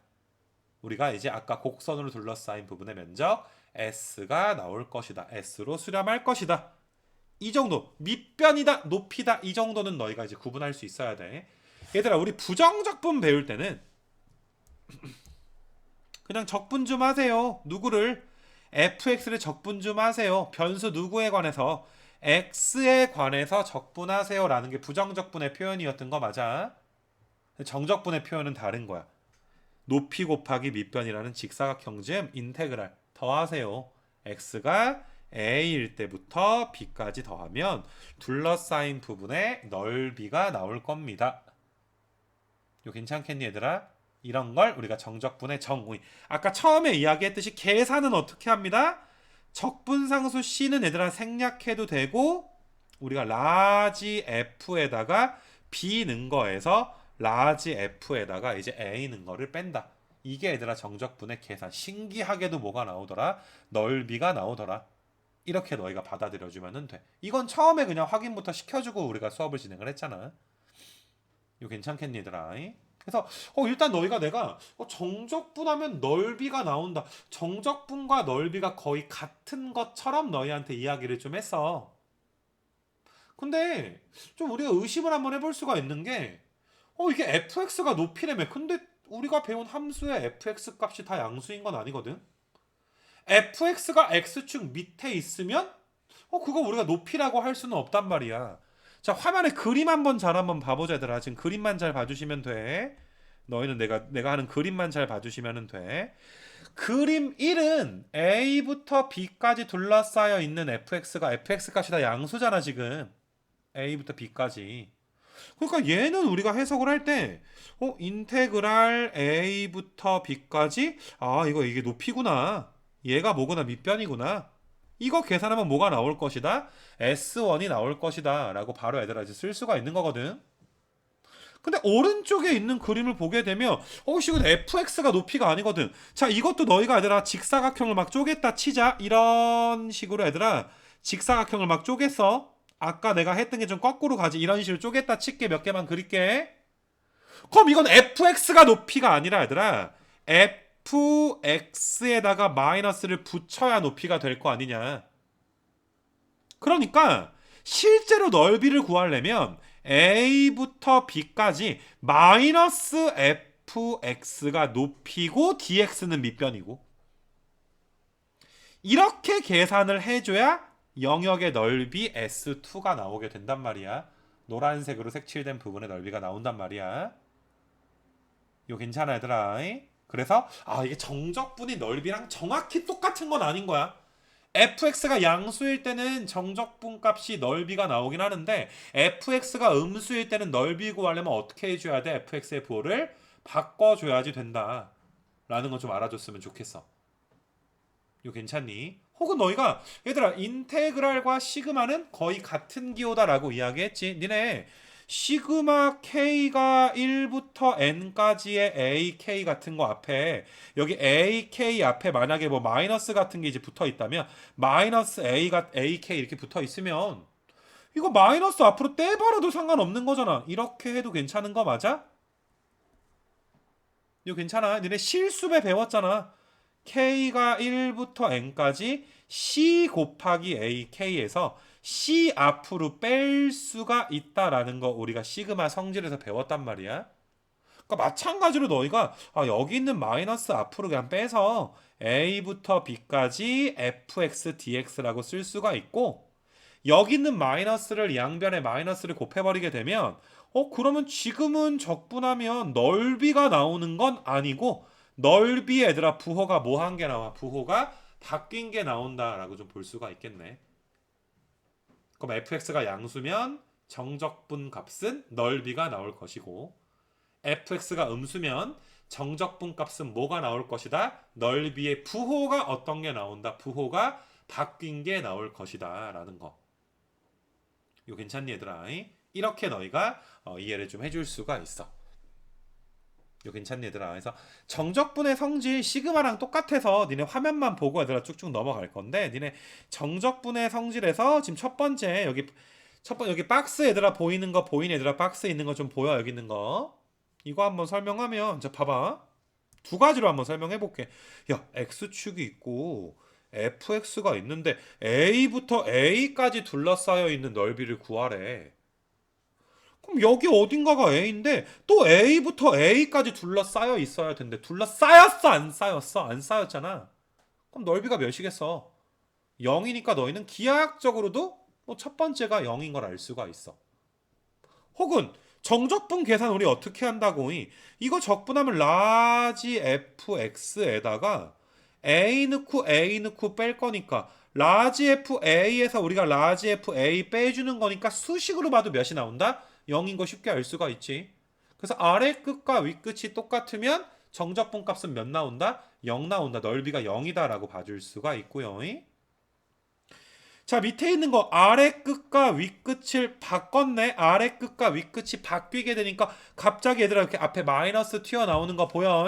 우리가 이제 아까 곡선으로 둘러싸인 부분의 면적 s가 나올 것이다. s로 수렴할 것이다. 이 정도 밑변이다 높이다 이 정도는 너희가 이제 구분할 수 있어야 돼. 얘들아 우리 부정적분 배울 때는 그냥 적분 좀 하세요. 누구를? fx를 적분 좀 하세요. 변수 누구에 관해서? x에 관해서 적분하세요 라는 게 부정적분의 표현이었던 거 맞아? 정적분의 표현은 다른 거야. 높이 곱하기 밑변이라는 직사각형쯤 인테그랄 더하세요. x가 a일 때부터 b까지 더하면 둘러싸인 부분의 넓이가 나올 겁니다. 이거 괜찮겠니 얘들아? 이런 걸 우리가 정적분의 정의. 아까 처음에 이야기했듯이 계산은 어떻게 합니다? 적분상수 c는 얘들아 생략해도 되고 우리가 라지 f에다가 b 는 거에서 라지 f에다가 이제 a 는 거를 뺀다. 이게 얘들아 정적분의 계산. 신기하게도 뭐가 나오더라? 넓이가 나오더라. 이렇게 너희가 받아들여주면 돼. 이건 처음에 그냥 확인부터 시켜주고 우리가 수업을 진행을 했잖아. 이거 괜찮겠니 얘들아? 그래서 일단 너희가 내가 정적분하면 넓이가 나온다. 정적분과 넓이가 거의 같은 것처럼 너희한테 이야기를 좀 했어. 근데 좀 우리가 의심을 한번 해볼 수가 있는 게 이게 fx가 높이라며. 근데 우리가 배운 함수의 fx 값이 다 양수인 건 아니거든. fx가 x축 밑에 있으면 그거 우리가 높이라고 할 수는 없단 말이야. 자 화면에 그림 한번 봐보자 얘들아. 지금 그림만 잘 봐주시면 돼. 너희는 내가 하는 그림만 잘 봐주시면 돼. 그림 1은 a부터 b까지 둘러싸여 있는 fx 값이 다 양수잖아 지금. a부터 b까지. 그러니까 얘는 우리가 해석을 할 때 인테그랄 a부터 b까지 이게 높이구나. 얘가 뭐구나 밑변이구나. 이거 계산하면 뭐가 나올 것이다? S1이 나올 것이다 라고 바로 얘들아 이제 쓸 수가 있는 거거든. 근데 오른쪽에 있는 그림을 보게 되면 이건 fx가 높이가 아니거든. 자 이것도 너희가 얘들아 직사각형을 막 쪼갰다 치자. 이런 식으로 얘들아 직사각형을 막 쪼갰어. 아까 내가 했던 게 좀 거꾸로 가지. 이런 식으로 쪼갰다 칠게. 몇 개만 그릴게. 그럼 이건 fx가 높이가 아니라 얘들아 fx에다가 마이너스를 붙여야 높이가 될 거 아니냐. 그러니까 실제로 넓이를 구하려면 a부터 b까지 마이너스 fx가 높이고 dx는 밑변이고 이렇게 계산을 해줘야 영역의 넓이 S2가 나오게 된단 말이야. 노란색으로 색칠된 부분의 넓이가 나온단 말이야. 이거 괜찮아 얘들아. 그래서 이게 정적분이 넓이랑 정확히 똑같은 건 아닌 거야. fx가 양수일 때는 정적분 값이 넓이가 나오긴 하는데 fx가 음수일 때는 넓이 구하려면 어떻게 해줘야 돼? fx의 부호를 바꿔줘야지 된다 라는 거 좀 알아줬으면 좋겠어. 이거 괜찮니? 혹은 너희가 얘들아 인테그랄과 시그마는 거의 같은 기호다라고 이야기했지. 니네 시그마 k가 1부터 n까지의 ak 같은 거 앞에 여기 ak 앞에 만약에 뭐 마이너스 같은 게 이제 붙어 있다면 마이너스 a가 ak 이렇게 붙어 있으면 이거 마이너스 앞으로 떼버려도 상관없는 거잖아. 이렇게 해도 괜찮은 거 맞아? 이거 괜찮아. 니네 실수배 배웠잖아. k가 1부터 n까지 c 곱하기 ak에서 c 앞으로 뺄 수가 있다라는 거 우리가 시그마 성질에서 배웠단 말이야. 그러니까 마찬가지로 너희가 여기 있는 마이너스 앞으로 그냥 빼서 a부터 b까지 fx dx라고 쓸 수가 있고 여기 있는 마이너스를 양변에 마이너스를 곱해버리게 되면 그러면 지금은 적분하면 넓이가 나오는 건 아니고 넓이 얘들아 부호가 뭐 한 게 나와? 부호가 바뀐 게 나온다라고 좀 볼 수가 있겠네. 그럼 fx가 양수면 정적분 값은 넓이가 나올 것이고 fx가 음수면 정적분 값은 뭐가 나올 것이다? 넓이의 부호가 어떤 게 나온다? 부호가 바뀐 게 나올 것이다 라는 거. 이거 괜찮니 얘들아? 이렇게 너희가 이해를 좀 해줄 수가 있어. 이거 괜찮니 얘들아? 그래서 정적분의 성질 시그마랑 똑같아서 니네 화면만 보고 얘들아 쭉쭉 넘어갈 건데 니네 정적분의 성질에서 지금 첫 번째 여기 박스 얘들아 보이는 거 보이는 얘들아 박스에 있는 거 좀 보여 여기 있는 거 이거 한번 설명하면 자 봐봐 두 가지로 한번 설명해 볼게. 야 x축이 있고 fx가 있는데 a부터 a까지 둘러싸여 있는 넓이를 구하래. 그럼 여기 어딘가가 a인데 또 a부터 a까지 둘러싸여 있어야 된대. 둘러싸였어 안 쌓였어? 안 쌓였잖아. 그럼 넓이가 몇이겠어? 0이니까 너희는 기하학적으로도 뭐 첫 번째가 0인 걸 알 수가 있어. 혹은 정적분 계산 우리 어떻게 한다고? 이거 적분하면 라지 fx에다가 a 넣고 뺄 거니까 라지 fa에서 우리가 라지 fa 빼주는 거니까 수식으로 봐도 몇이 나온다? 0인 거 쉽게 알 수가 있지. 그래서 아래 끝과 윗 끝이 똑같으면 정적분 값은 몇 나온다? 0 나온다. 넓이가 0이다 라고 봐줄 수가 있고요. 자 밑에 있는 거 아래 끝과 윗 끝을 바꿨네. 아래 끝과 윗 끝이 바뀌게 되니까 갑자기 얘들아 이렇게 앞에 마이너스 튀어나오는 거 보여?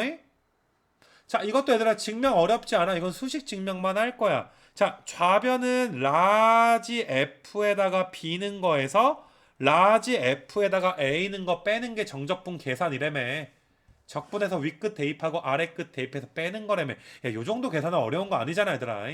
자 이것도 얘들아 증명 어렵지 않아. 이건 수식 증명만 할 거야. 자 좌변은 라지 f에다가 b는 거에서 라지 f에다가 a는 거 빼는 게 정적분 계산이래며. 적분해서 윗끝 대입하고 아래끝 대입해서 빼는 거래며. 야, 요 정도 계산은 어려운 거 아니잖아 얘들아.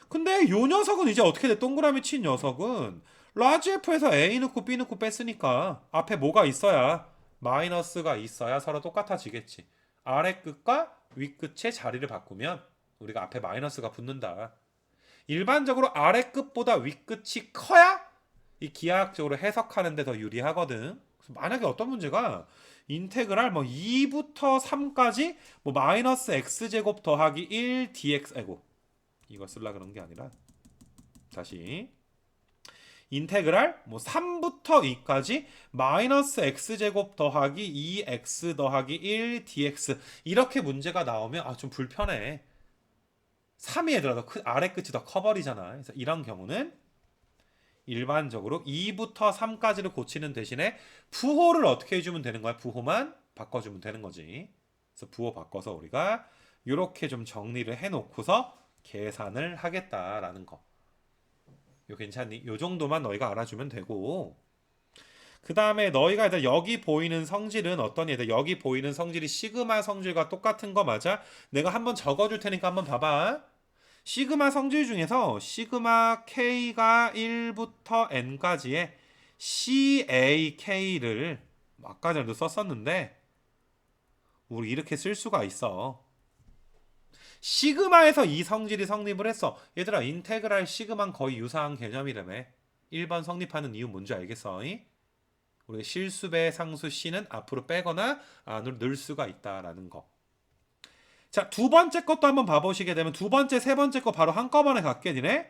근데 요 녀석은 이제 어떻게 돼? 동그라미 친 녀석은 라지 f에서 a 넣고 b 넣고 뺐으니까 앞에 뭐가 있어야 마이너스가 있어야 서로 똑같아지겠지. 아래 끝과 윗 끝의 자리를 바꾸면 우리가 앞에 마이너스가 붙는다. 일반적으로 아래 끝보다 윗 끝이 커야 이 기하학적으로 해석하는 데 더 유리하거든. 그래서 만약에 어떤 문제가 인테그랄 뭐 2부터 3까지 뭐 마이너스 x제곱 더하기 1 dx 아이고 이거 쓸라 그런 게 아니라 다시 인테그랄 뭐 3부터 2까지 마이너스 x제곱 더하기 2x 더하기 1 dx 이렇게 문제가 나오면 좀 불편해. 3이 얘들아 더 아래 끝이 더 커버리잖아. 그래서 이런 경우는 일반적으로 2부터 3까지를 고치는 대신에 부호를 어떻게 해주면 되는 거야? 부호만 바꿔주면 되는 거지. 그래서 부호 바꿔서 우리가 이렇게 좀 정리를 해놓고서 계산을 하겠다라는 거. 요 괜찮니? 요 정도만 너희가 알아주면 되고 그 다음에 너희가 일단 여기 보이는 성질은 어떤 얘들 여기 보이는 성질이 시그마 성질과 똑같은 거 맞아? 내가 한번 적어줄 테니까 한번 봐봐. 시그마 성질 중에서 시그마 k가 1부터 n까지의 CAK를 아까 전에도 썼었는데 우리 이렇게 쓸 수가 있어. 시그마에서 이 성질이 성립을 했어. 얘들아 인테그랄 시그마는 거의 유사한 개념이라며. 1번 성립하는 이유 뭔지 알겠어? 우리 실수배 상수 C는 앞으로 빼거나 안으로 넣을 수가 있다라는 거. 자, 두 번째 것도 한번 봐보시게 되면 두 번째, 세 번째 거 바로 한꺼번에 갖게 되네.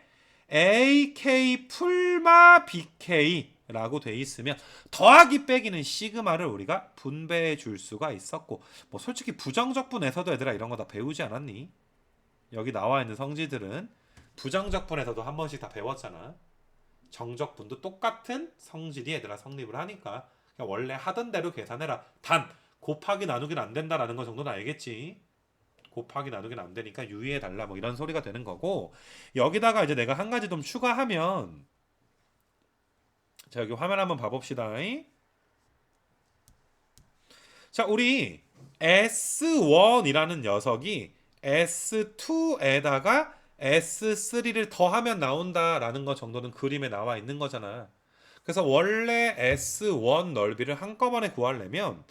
AK 풀마 BK 라고 돼 있으면 더하기 빼기는 시그마를 우리가 분배해 줄 수가 있었고 뭐 솔직히 부정적분에서도 얘들아 이런 거 다 배우지 않았니? 여기 나와 있는 성질들은 부정적분에서도 한 번씩 다 배웠잖아. 정적분도 똑같은 성질이 얘들아 성립을 하니까 그냥 원래 하던 대로 계산해라. 단 곱하기 나누기는 안 된다라는 거 정도는 알겠지. 곱하기 나누기는 안 되니까 유의해 달라 뭐 이런 소리가 되는 거고 여기다가 이제 내가 한 가지 좀 추가하면 자 여기 화면 한번 봐봅시다. 자 우리 S1이라는 녀석이 S2에다가 S3를 더하면 나온다라는 거 정도는 그림에 나와 있는 거잖아. 그래서 원래 S1 넓이를 한꺼번에 구하려면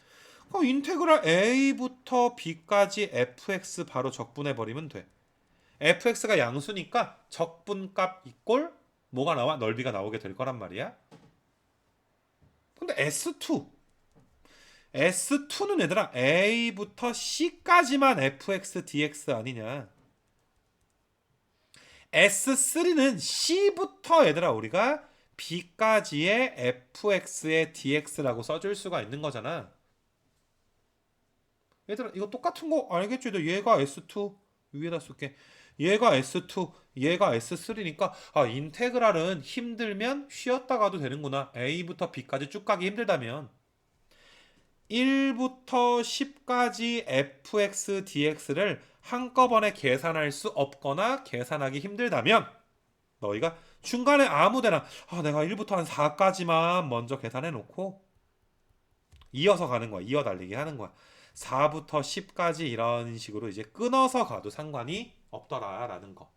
인테그랄 A부터 B까지 fx 바로 적분해 버리면 돼. fx가 양수니까 적분값 이꼴 뭐가 나와? 넓이가 나오게 될 거란 말이야. 근데 S2는 얘들아 A부터 C까지만 fx dx 아니냐. S3는 C부터 얘들아 우리가 B까지의 fx의 dx라고 써줄 수가 있는 거잖아. 얘들아 이거 똑같은 거 알겠지? 얘가 S2 위에다 쓸게. 얘가 S2 얘가 S3니까 인테그랄은 힘들면 쉬었다 가도 되는구나. A부터 B까지 쭉 가기 힘들다면 1부터 10까지 fx dx를 한꺼번에 계산할 수 없거나 계산하기 힘들다면 너희가 중간에 아무데나 내가 1부터 한 4까지만 먼저 계산해 놓고 이어서 가는 거야. 이어 달리기 하는 거야. 4부터 10까지 이런 식으로 이제 끊어서 가도 상관이 없더라라는 거.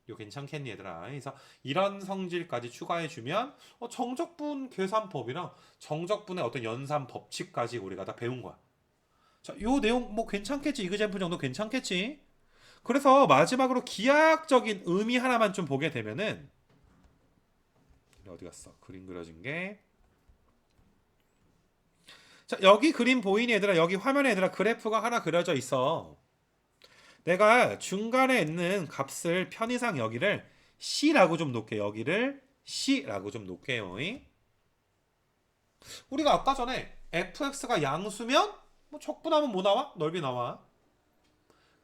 이거 괜찮겠니 얘들아? 그래서 이런 성질까지 추가해주면 정적분 계산법이랑 정적분의 어떤 연산 법칙까지 우리가 다 배운 거야. 자, 요 내용 뭐 괜찮겠지? 이그젠플 정도 괜찮겠지? 그래서 마지막으로 기하학적인 의미 하나만 좀 보게 되면은 어디 갔어? 그림 그려진 게. 자, 여기 그림 보이니 얘들아? 여기 화면에 얘들아 그래프가 하나 그려져 있어. 내가 중간에 있는 값을 편의상 여기를 C라고 좀 놓게. 여기를 C라고 좀 놓게요. 우리가 아까 전에 fx가 양수면 뭐 적분하면 뭐 나와? 넓이 나와.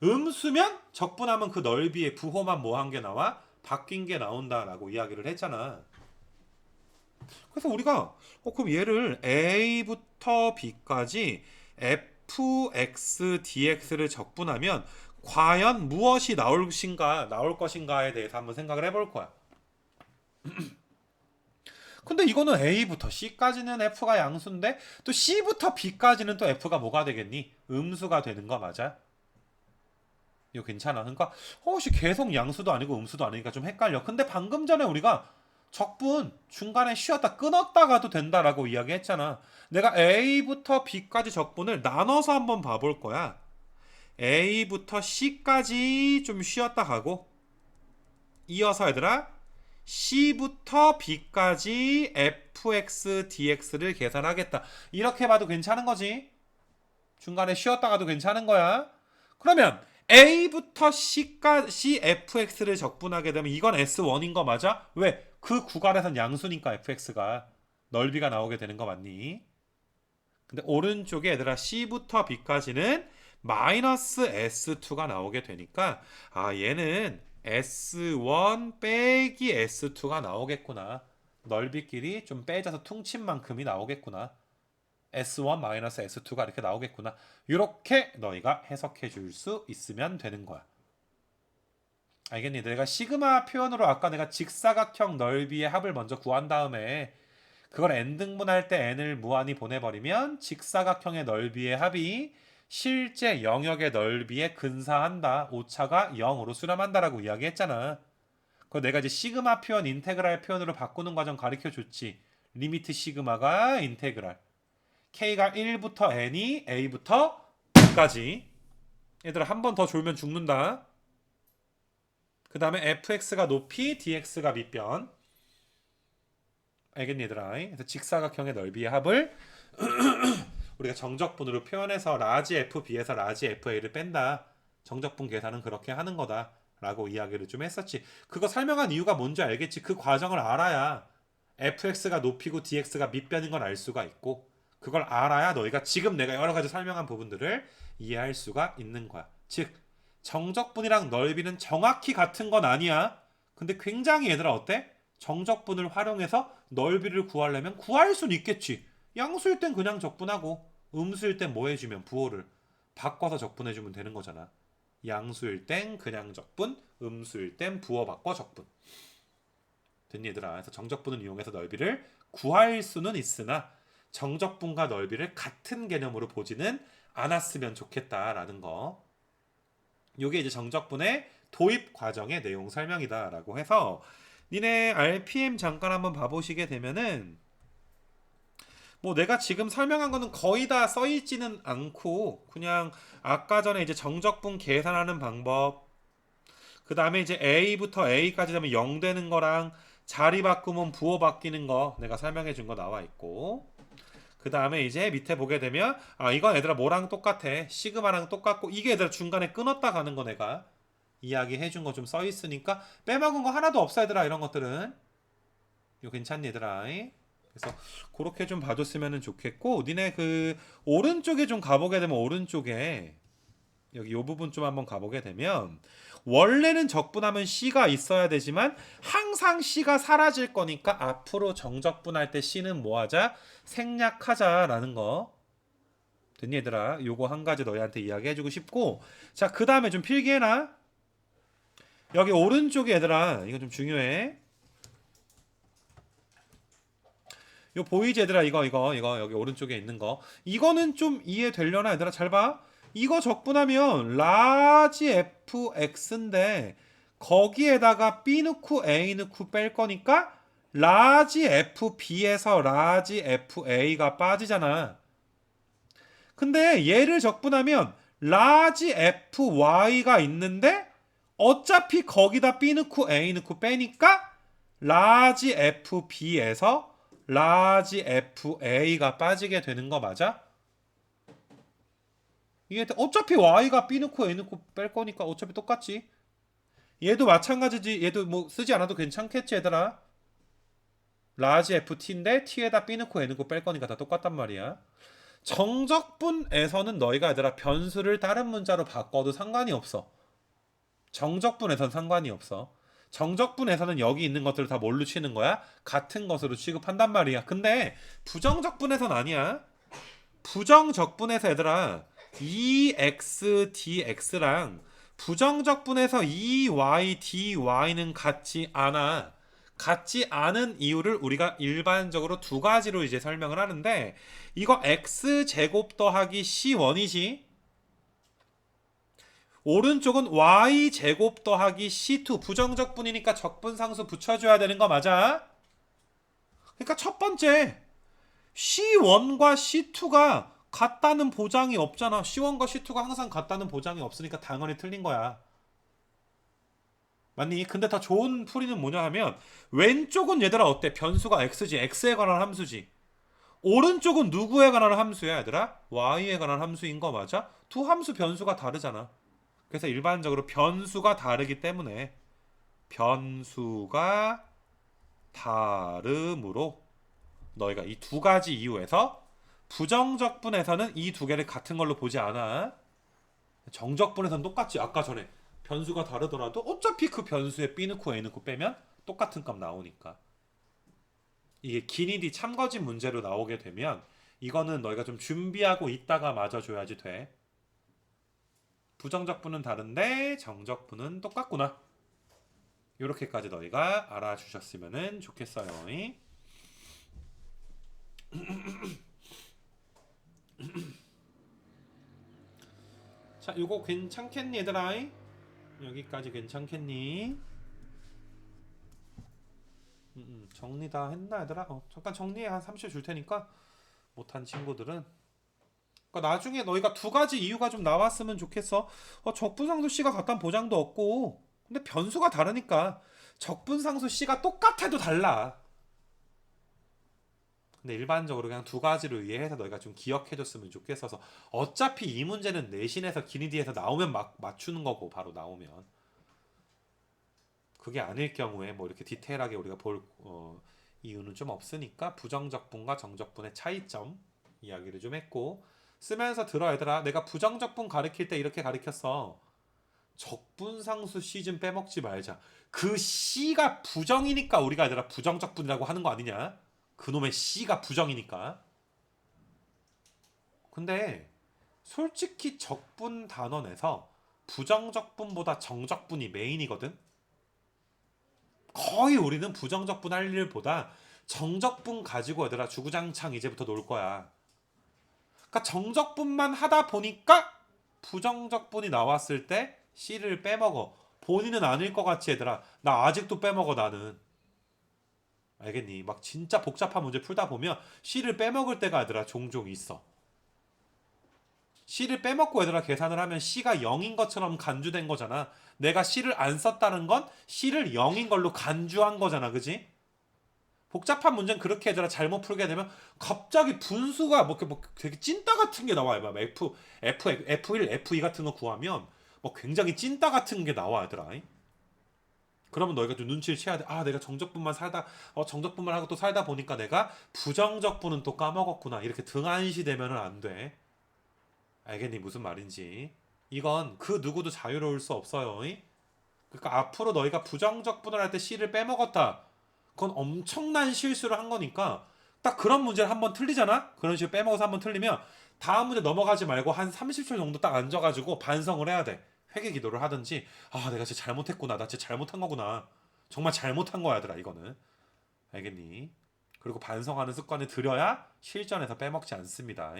음수면 적분하면 그 넓이의 부호만 뭐 한 게 나와? 바뀐 게 나온다라고 이야기를 했잖아. 그래서 우리가 그럼 얘를 A부터 B까지 fx dx를 적분하면 과연 무엇이 나올 것인가에 대해서 한번 생각을 해볼 거야. 근데 이거는 A부터 C까지는 F가 양수인데 또 C부터 B까지는 또 F가 뭐가 되겠니? 음수가 되는 거 맞아? 이거 괜찮아. 그러니까 혹시 계속 양수도 아니고 음수도 아니니까 좀 헷갈려. 근데 방금 전에 우리가 적분 중간에 쉬었다 끊었다 가도 된다라고 이야기했잖아. 내가 A부터 B까지 적분을 나눠서 한번 봐볼 거야. A부터 C까지 좀 쉬었다 가고 이어서 얘들아 C부터 B까지 fx dx를 계산하겠다. 이렇게 봐도 괜찮은 거지. 중간에 쉬었다 가도 괜찮은 거야. 그러면 A부터 C까지 fx를 적분하게 되면 이건 S1인 거 맞아? 왜? 그 구간에선 양수니까 fx가 넓이가 나오게 되는 거 맞니? 근데 오른쪽에 얘들아 C부터 B까지는 마이너스 S2가 나오게 되니까 얘는 S1 빼기 S2가 나오겠구나. 넓이끼리 좀 빼져서 퉁친 만큼이 나오겠구나. S1 마이너스 S2가 이렇게 나오겠구나. 이렇게 너희가 해석해 줄 수 있으면 되는 거야. 알겠니? 내가 시그마 표현으로 아까 내가 직사각형 넓이의 합을 먼저 구한 다음에 그걸 n등분할 때 n을 무한히 보내버리면 직사각형의 넓이의 합이 실제 영역의 넓이에 근사한다. 오차가 0으로 수렴한다라고 이야기했잖아. 그거 내가 이제 시그마 표현, 인테그랄 표현으로 바꾸는 과정 가르쳐 줬지. 리미트 시그마가 인테그랄. k가 1부터 n이 a부터 b까지. 얘들아 한 번 더 졸면 죽는다. 그 다음에 fx가 높이, dx가 밑변. 알겠니 얘들아? 그래서 직사각형의 넓이의 합을 우리가 정적분으로 표현해서 라지 FB에서 라지 FA를 뺀다. 정적분 계산은 그렇게 하는 거다. 라고 이야기를 좀 했었지. 그거 설명한 이유가 뭔지 알겠지? 그 과정을 알아야 fx가 높이고 dx가 밑변인 걸 알 수가 있고 그걸 알아야 너희가 지금 내가 여러 가지 설명한 부분들을 이해할 수가 있는 거야. 즉 정적분이랑 넓이는 정확히 같은 건 아니야. 근데 굉장히 얘들아 어때? 정적분을 활용해서 넓이를 구하려면 구할 수는 있겠지. 양수일 땐 그냥 적분하고 음수일 땐 뭐 해주면 부호를 바꿔서 적분해주면 되는 거잖아. 양수일 땐 그냥 적분, 음수일 땐 부호 바꿔 적분. 됐니 얘들아? 그래서 정적분을 이용해서 넓이를 구할 수는 있으나 정적분과 넓이를 같은 개념으로 보지는 않았으면 좋겠다라는 거. 이게 이제 정적분의 도입 과정의 내용 설명이다라고 해서 니네 RPM 잠깐 한번 봐보시게 되면은 뭐 내가 지금 설명한 거는 거의 다 써있지는 않고 그냥 아까 전에 이제 정적분 계산하는 방법 그 다음에 이제 A부터 A까지 되면 0 되는 거랑 자리 바꾸면 부호 바뀌는 거 내가 설명해 준 거 나와 있고, 그 다음에 이제 밑에 보게 되면 이건 얘들아 뭐랑 똑같아. 시그마랑 똑같고, 이게 얘들아 중간에 끊었다 가는 거 내가 이야기해 준 거 좀 써 있으니까 빼먹은 거 하나도 없어 얘들아. 이런 것들은 이거 괜찮니 얘들아? 그래서 그렇게 좀 봐줬으면 좋겠고, 니네 그 오른쪽에 좀 가보게 되면, 오른쪽에 여기 요 부분 좀 한번 가보게 되면, 원래는 적분하면 C가 있어야 되지만 항상 C가 사라질 거니까 앞으로 정적분할 때 C는 뭐하자? 생략하자라는 거. 됐니 얘들아? 요거 한 가지 너희한테 이야기해주고 싶고, 자 그 다음에 좀 필기해놔. 여기 오른쪽에 얘들아, 이거 좀 중요해. 요 보이지 얘들아? 이거 여기 오른쪽에 있는 거, 이거는 좀 이해되려나 얘들아? 잘 봐. 이거 적분하면 라지 fx인데 거기에다가 b 넣고 a 넣고 뺄 거니까 라지 fb에서 라지 fa가 빠지잖아. 근데 얘를 적분하면 라지 fy가 있는데 어차피 거기다 b 넣고 a 넣고 빼니까 라지 fb에서 라지 fa가 빠지게 되는 거 맞아? 이게 어차피 y가 b 넣고 a 넣고 뺄 거니까 어차피 똑같지. 얘도 마찬가지지. 얘도 뭐 쓰지 않아도 괜찮겠지 얘들아. 라지 ft인데 t에다 b 넣고 a 넣고 뺄 거니까 다 똑같단 말이야. 정적분에서는 너희가 얘들아 변수를 다른 문자로 바꿔도 상관이 없어. 정적분에선 상관이 없어. 정적분에서는 여기 있는 것들을 다 뭘로 치는 거야? 같은 것으로 취급한단 말이야. 근데 부정적분에선 아니야. 부정적분에서 얘들아 2x dx랑 부정적분에서 2y dy는 같지 않아. 같지 않은 이유를 우리가 일반적으로 두 가지로 이제 설명을 하는데, 이거 x제곱 더하기 c1이지, 오른쪽은 y제곱 더하기 c2, 부정적분이니까 적분상수 붙여줘야 되는 거 맞아? 그러니까 첫 번째 C1과 C2가 같다는 보장이 없잖아. C1과 C2가 항상 같다는 보장이 없으니까 당연히 틀린 거야. 맞니? 근데 더 좋은 풀이는 뭐냐 하면, 왼쪽은 얘들아 어때? 변수가 x지. x에 관한 함수지. 오른쪽은 누구에 관한 함수야 얘들아? y에 관한 함수인 거 맞아? 두 함수 변수가 다르잖아. 그래서 일반적으로 변수가 다르기 때문에 변수가 다름으로 너희가 이 두 가지 이유에서 부정적분에서는 이 두 개를 같은 걸로 보지 않아. 정적분에서는 똑같지. 아까 전에 변수가 다르더라도 어차피 그 변수에 b 넣고 a 넣고 빼면 똑같은 값 나오니까. 이게 기니디 참거진 문제로 나오게 되면 이거는 너희가 좀 준비하고 있다가 맞아줘야지 돼. 부정적분은 다른데 정적분은 똑같구나. 이렇게까지 너희가 알아주셨으면 좋겠어요. 자, 이거 괜찮겠니 얘들아? 여기까지 괜찮겠니? 정리 다 했나 얘들아? 잠깐 정리해. 한 30초 줄 테니까 못한 친구들은. 그러니까 나중에 너희가 두 가지 이유가 좀 나왔으면 좋겠어. 적분상수 C가 같다는 보장도 없고, 근데 변수가 다르니까 적분상수 C가 똑같아도 달라. 근데 일반적으로 그냥 두 가지를 이해해서 너희가 좀 기억해줬으면 좋겠어서, 어차피 이 문제는 내신에서 기니디에서 나오면 막 맞추는 거고, 바로 나오면. 그게 아닐 경우에 뭐 이렇게 디테일하게 우리가 볼 이유는 좀 없으니까 부정적분과 정적분의 차이점 이야기를 좀 했고, 쓰면서 들어 얘들아. 내가 부정적분 가르칠 때 이렇게 가르쳤어. 적분상수 C 좀 빼먹지 말자. 그 C가 부정이니까 우리가 얘들아 부정적분이라고 하는 거 아니냐? 그놈의 C가 부정이니까. 근데 솔직히 적분 단원에서 부정적분보다 정적분이 메인이거든. 거의 우리는 부정적분 할 일보다 정적분 가지고 얘들아 주구장창 이제부터 놀 거야. 그러니까 정적분만 하다 보니까 부정적분이 나왔을 때 C를 빼먹어. 본인은 아닐 것 같이 얘들아. 나 아직도 빼먹어 나는. 알겠니? 막 진짜 복잡한 문제 풀다 보면 C를 빼먹을 때가 얘들아 종종 있어. C를 빼먹고 얘들아 계산을 하면 C가 0인 것처럼 간주된 거잖아. 내가 C를 안 썼다는 건 C를 0인 걸로 간주한 거잖아. 그지? 복잡한 문제는 그렇게 얘들아 잘못 풀게 되면 갑자기 분수가 뭐 되게 찐따 같은 게 나와요. 막 F1, F2 같은 거 구하면 뭐 굉장히 찐따 같은 게 나와 얘들아. 그러면 너희가 좀 눈치를 채야 돼. 아, 내가 정적분만 살다 정적분만 하고 또 살다 보니까 내가 부정적분은 또 까먹었구나. 이렇게 등한시 되면은 안 돼. 알겠니? 무슨 말인지. 이건 그 누구도 자유로울 수 없어요. 그러니까 앞으로 너희가 부정적분을 할 때 C를 빼먹었다. 그건 엄청난 실수를 한 거니까 딱 그런 문제를 한번 틀리잖아? 그런 식으로 빼먹어서 한번 틀리면 다음 문제 넘어가지 말고 한 30초 정도 딱 앉아가지고 반성을 해야 돼. 회개 기도를 하든지 아 내가 진짜 잘못했구나. 나 진짜 잘못한 거구나. 정말 잘못한 거야 얘들아 이거는. 알겠니? 그리고 반성하는 습관을 들여야 실전에서 빼먹지 않습니다.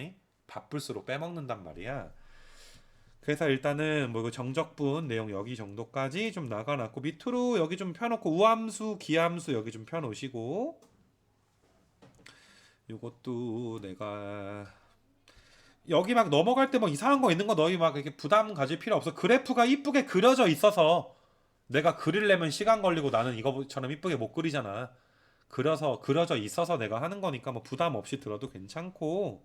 바쁠수록 빼먹는단 말이야. 그래서 일단은 뭐 정적분 내용 여기 정도까지 좀 나가놨고 밑으로 여기 좀 펴놓고 우함수, 기함수 여기 좀 펴놓으시고 요것도 내가 여기 막 넘어갈 때 뭐 이상한 거 있는 거 너희 막 이렇게 부담 가질 필요 없어. 그래프가 이쁘게 그려져 있어서 내가 그리려면 시간 걸리고 나는 이거처럼 이쁘게 못 그리잖아. 그려져 있어서 내가 하는 거니까 뭐 부담 없이 들어도 괜찮고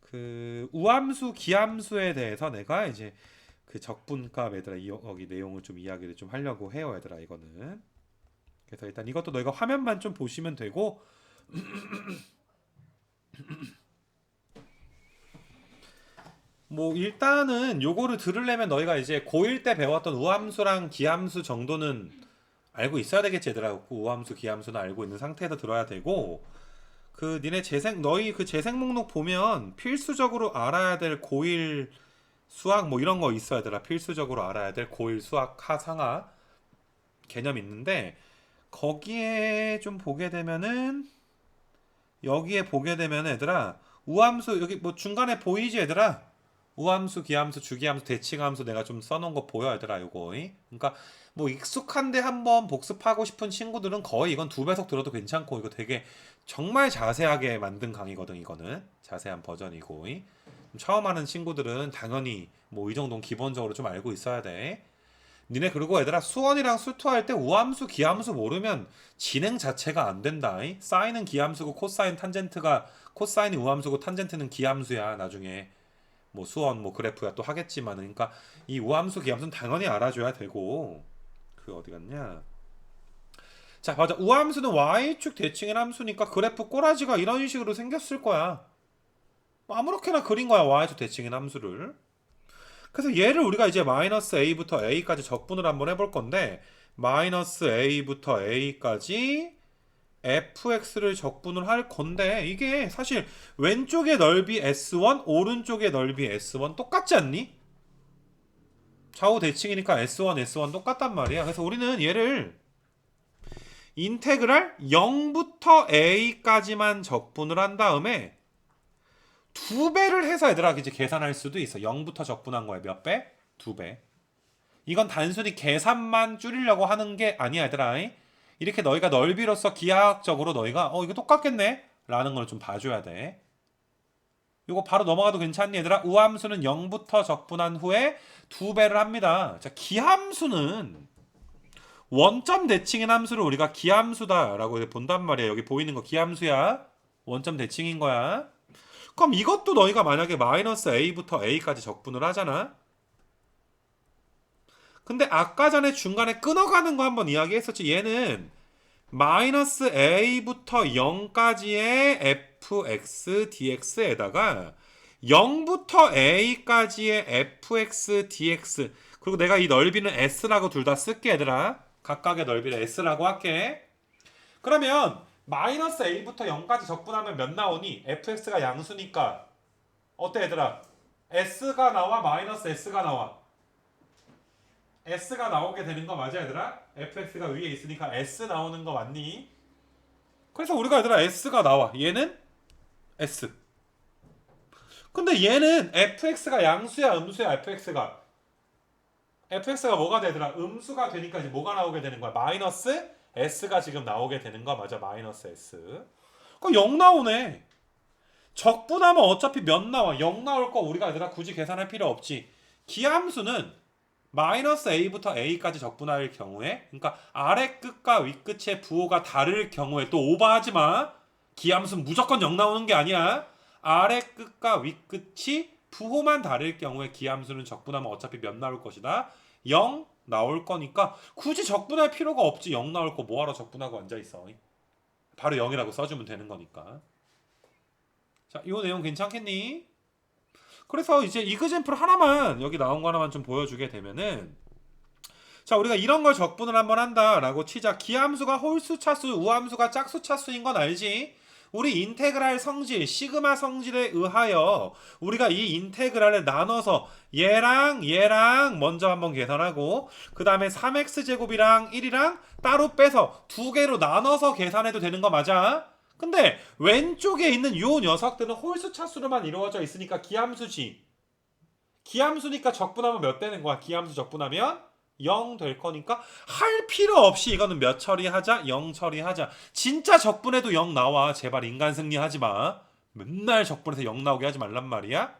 그 우함수, 기함수에 대해서 내가 이제 그 적분값 얘들아 여기 내용을 좀 이야기를 좀 하려고 해요 얘들아 이거는. 그래서 일단 이것도 너희가 화면만 좀 보시면 되고 뭐 일단은 요거를 들으려면 너희가 이제 고1 때 배웠던 우함수랑 기함수 정도는 알고 있어야 되겠지 얘들아. 우함수, 기함수는 알고 있는 상태에서 들어야 되고 그 니네 너희 그 재생 목록 보면 필수적으로 알아야 될 고1 수학 뭐 이런 거 있어야 되라. 필수적으로 알아야 될 고1 수학 하상하 개념 있는데 거기에 좀 보게 되면은 여기에 보게 되면 얘들아 우함수 여기 뭐 중간에 보이지 얘들아. 우함수, 기함수, 주기함수, 대칭함수 내가 좀 써놓은 거 보여 얘들아 요거. 그러니까 뭐 익숙한데 한번 복습하고 싶은 친구들은 거의 이건 2배속 들어도 괜찮고 이거 되게 정말 자세하게 만든 강의거든 이거는. 자세한 버전이고 처음 하는 친구들은 당연히 뭐 이 정도는 기본적으로 좀 알고 있어야 돼. 니네 그리고 얘들아 수원이랑 수투할 때 우함수, 기함수 모르면 진행 자체가 안 된다. 사인은 기함수고 코사인 탄젠트가 코사인이 우함수고 탄젠트는 기함수야 나중에. 뭐 수원 뭐 그래프야 또 하겠지만 그러니까 이 우함수 기함수는 당연히 알아줘야 되고 그 어디 갔냐 자 맞아 우함수는 y축 대칭의 함수니까 그래프 꼬라지가 이런 식으로 생겼을 거야. 뭐 아무렇게나 그린 거야 y축 대칭의 함수를. 그래서 얘를 우리가 이제 마이너스 a부터 a까지 적분을 한번 해볼 건데 마이너스 a부터 a까지 fx를 적분을 할 건데 이게 사실 왼쪽의 넓이 s1 오른쪽의 넓이 s1 똑같지 않니? 좌우 대칭이니까 s1 똑같단 말이야. 그래서 우리는 얘를 인테그랄 0부터 a까지만 적분을 한 다음에 2배를 해서 얘들아 이제 계산할 수도 있어. 0부터 적분한 거야. 몇 배? 2배. 이건 단순히 계산만 줄이려고 하는 게 아니야 얘들아. 이렇게 너희가 넓이로서 기하학적으로 너희가 이거 똑같겠네 라는 걸 좀 봐줘야 돼. 이거 바로 넘어가도 괜찮니 얘들아? 우함수는 0부터 적분한 후에 2배를 합니다. 자, 기함수는 원점 대칭인 함수를 우리가 기함수다 라고 본단 말이야. 여기 보이는 거 기함수야. 원점 대칭인 거야. 그럼 이것도 너희가 만약에 마이너스 a부터 a까지 적분을 하잖아. 근데 아까 전에 중간에 끊어가는 거 한번 이야기했었지. 얘는 마이너스 a부터 0까지의 fx dx에다가 0부터 a까지의 fx dx 그리고 내가 이 넓이는 s라고 둘 다 쓸게 얘들아. 각각의 넓이를 s라고 할게. 그러면 마이너스 a부터 0까지 적분하면 몇 나오니? fx가 양수니까 어때 얘들아? s가 나와 마이너스 s가 나와? s가 나오게 되는 거 맞아 얘들아? fx가 위에 있으니까 s 나오는 거 맞니? 그래서 우리가 얘들아 s가 나와. 얘는 s. 근데 얘는 fx가 양수야 음수야 fx가 뭐가 되더라? 음수가 되니까 이제 뭐가 나오게 되는 거야? 마이너스 s가 지금 나오게 되는 거 맞아. 마이너스 s. 그럼 0 나오네. 적분하면 어차피 몇 나와? 0 나올 거 우리가 얘들아 굳이 계산할 필요 없지. 기함수는 마이너스 a부터 a까지 적분할 경우에, 그러니까 아래 끝과 윗 끝의 부호가 다를 경우에, 또 오버하지 마. 기함수 무조건 0 나오는 게 아니야. 아래 끝과 윗 끝이 부호만 다를 경우에 기함수는 적분하면 어차피 몇 나올 것이다? 0 나올 거니까 굳이 적분할 필요가 없지. 0 나올 거 뭐하러 적분하고 앉아있어. 바로 0이라고 써주면 되는 거니까. 자, 이 내용 괜찮겠니? 그래서 이제 이그젠플 하나만, 여기 나온 거 하나만 좀 보여주게 되면은, 자, 우리가 이런 걸 적분을 한번 한다라고 치자. 기함수가 홀수 차수, 우함수가 짝수 차수인 건 알지? 우리 인테그랄 성질, 시그마 성질에 의하여 우리가 이 인테그랄을 나눠서 얘랑 먼저 한번 계산하고, 그 다음에 3x제곱이랑 1이랑 따로 빼서 두 개로 나눠서 계산해도 되는 거 맞아? 근데 왼쪽에 있는 요 녀석들은 홀수 차수로만 이루어져 있으니까 기함수지. 기함수니까 적분하면 몇 되는 거야? 기함수 적분하면 0 될 거니까 할 필요 없이 이거는 몇 처리하자? 0 처리하자. 진짜 적분해도 0 나와. 제발 인간 승리하지 마. 맨날 적분해서 0 나오게 하지 말란 말이야.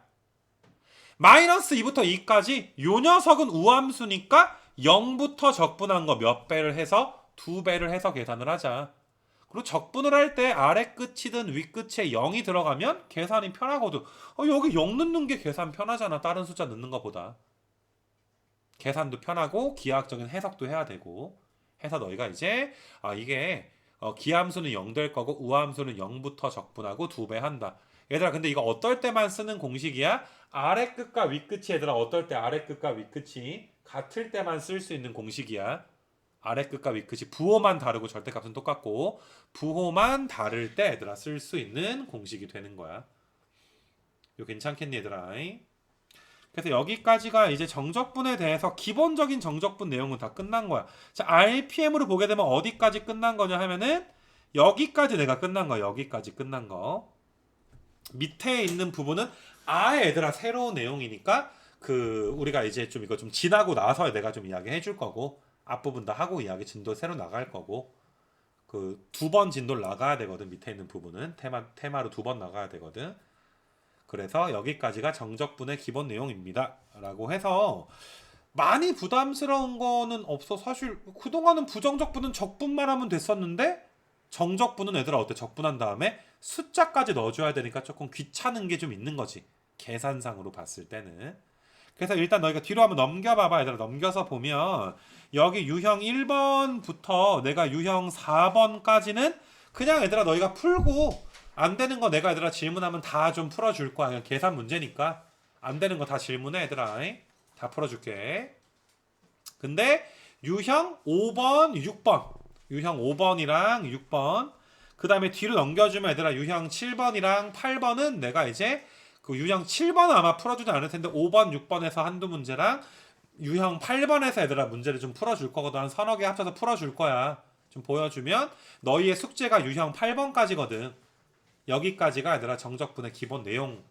마이너스 2부터 2까지 요 녀석은 우함수니까 0부터 적분한 거 몇 배를 해서 2배를 해서 계산을 하자. 그리고 적분을 할 때 아래 끝이든 윗 끝에 0이 들어가면 계산이 편하거든. 여기 0 넣는 게 계산 편하잖아. 다른 숫자 넣는 것보다. 계산도 편하고 기하학적인 해석도 해야 되고 해서 너희가 이제 이게 기함수는 0 될 거고 우함수는 0부터 적분하고 2배 한다. 얘들아, 근데 이거 어떨 때만 쓰는 공식이야? 아래 끝과 윗 끝이, 얘들아, 어떨 때 아래 끝과 윗 끝이 같을 때만 쓸 수 있는 공식이야. 아래 끝과 윗 끝이 부호만 다르고 절대값은 똑같고 부호만 다를 때 얘들아 쓸 수 있는 공식이 되는 거야. 이거 괜찮겠니 얘들아? 그래서 여기까지가 이제 정적분에 대해서 기본적인 정적분 내용은 다 끝난 거야. 자, RPM으로 보게 되면 어디까지 끝난 거냐 하면은 여기까지 내가 끝난 거야. 여기까지 끝난 거. 밑에 있는 부분은 얘들아 새로운 내용이니까 우리가 이제 좀 이거 좀 지나고 나서 내가 좀 이야기 해줄 거고, 앞부분 다 하고 이야기 진도 새로 나갈 거고, 2번 진도를 나가야 되거든. 밑에 있는 부분은 테마로 2번 나가야 되거든. 그래서 여기까지가 정적분의 기본 내용입니다 라고 해서 많이 부담스러운 거는 없어. 사실 그동안은 부정적분은 적분만 하면 됐었는데 정적분은 얘들아 어때? 적분한 다음에 숫자까지 넣어줘야 되니까 조금 귀찮은 게 좀 있는 거지, 계산상으로 봤을 때는. 그래서 일단 너희가 뒤로 한번 넘겨봐봐. 얘들아, 넘겨서 보면 여기 유형 1번부터 내가 유형 4번까지는 그냥 얘들아 너희가 풀고, 안 되는 거 내가 얘들아 질문하면 다 좀 풀어줄 거야. 그냥 계산 문제니까 안 되는 거 다 질문해 얘들아. 다 풀어줄게. 근데 유형 5번, 6번, 유형 5번이랑 6번, 그 다음에 뒤로 넘겨주면 얘들아 유형 7번이랑 8번은 내가 이제 유형 7번은 아마 풀어주지 않을 텐데 5번, 6번에서 한두 문제랑 유형 8번에서 얘들아 문제를 좀 풀어줄 거거든. 한 서너 개 합쳐서 풀어줄 거야. 좀 보여주면 너희의 숙제가 유형 8번까지거든. 여기까지가 얘들아 정적분의 기본 내용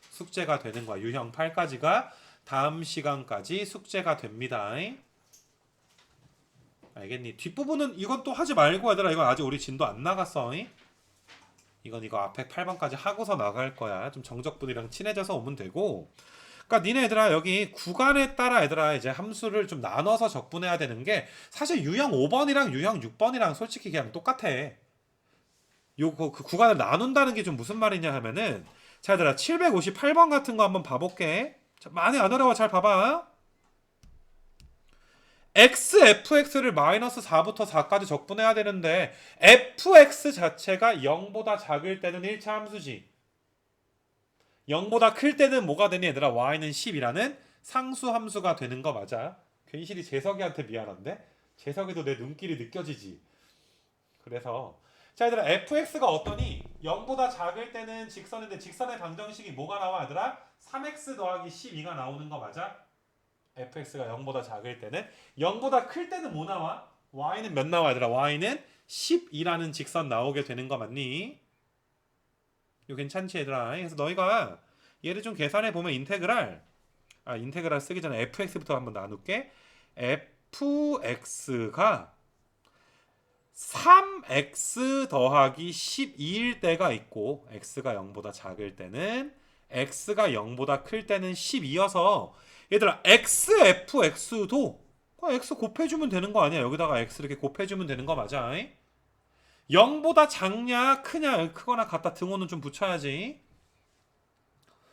숙제가 되는 거야. 유형 8까지가 다음 시간까지 숙제가 됩니다. 알겠니? 뒷부분은 이건 또 하지 말고 얘들아, 이건 아직 우리 진도 안 나갔어. 이거 앞에 8번까지 하고서 나갈 거야. 좀 정적분이랑 친해져서 오면 되고. 그러니까 니네 얘들아 여기 구간에 따라 얘들아 이제 함수를 좀 나눠서 적분해야 되는 게, 사실 유형 5번이랑 유형 6번이랑 솔직히 그냥 똑같아. 그 구간을 나눈다는 게 좀 무슨 말이냐 하면은, 자 얘들아 758번 같은 거 한번 봐볼게. 자, 많이 안 어려워. 잘 봐봐. fx를 마이너스 4부터 4까지 적분해야 되는데 fx 자체가 0보다 작을 때는 1차 함수지. 0보다 클 때는 뭐가 되니 얘들아? y는 10이라는 상수 함수가 되는 거 맞아. 괜시리 재석이한테 미안한데? 재석이도 내 눈길이 느껴지지. 그래서 자 얘들아 fx가 어떠니? 0보다 작을 때는 직선인데 직선의 방정식이 뭐가 나와 얘들아? 3x 더하기 12가 나오는 거 맞아? fx가 0보다 작을 때는. 0보다 클 때는 뭐 나와? y는 몇 나와 얘들아? y는 12라는 직선 나오게 되는 거 맞니? 이거 괜찮지 얘들아? 그래서 너희가 얘를 좀 계산해 보면 인테그랄 쓰기 전에 fx부터 한번 나눌게. fx가 3x 더하기 12일 때가 있고, x가 0보다 작을 때는, x가 0보다 클 때는 12여서 얘들아 XFX도 X 곱해주면 되는 거 아니야? 여기다가 X 이렇게 곱해주면 되는 거 맞아? 0보다 작냐 크냐 크거나 같다 등호는 좀 붙여야지.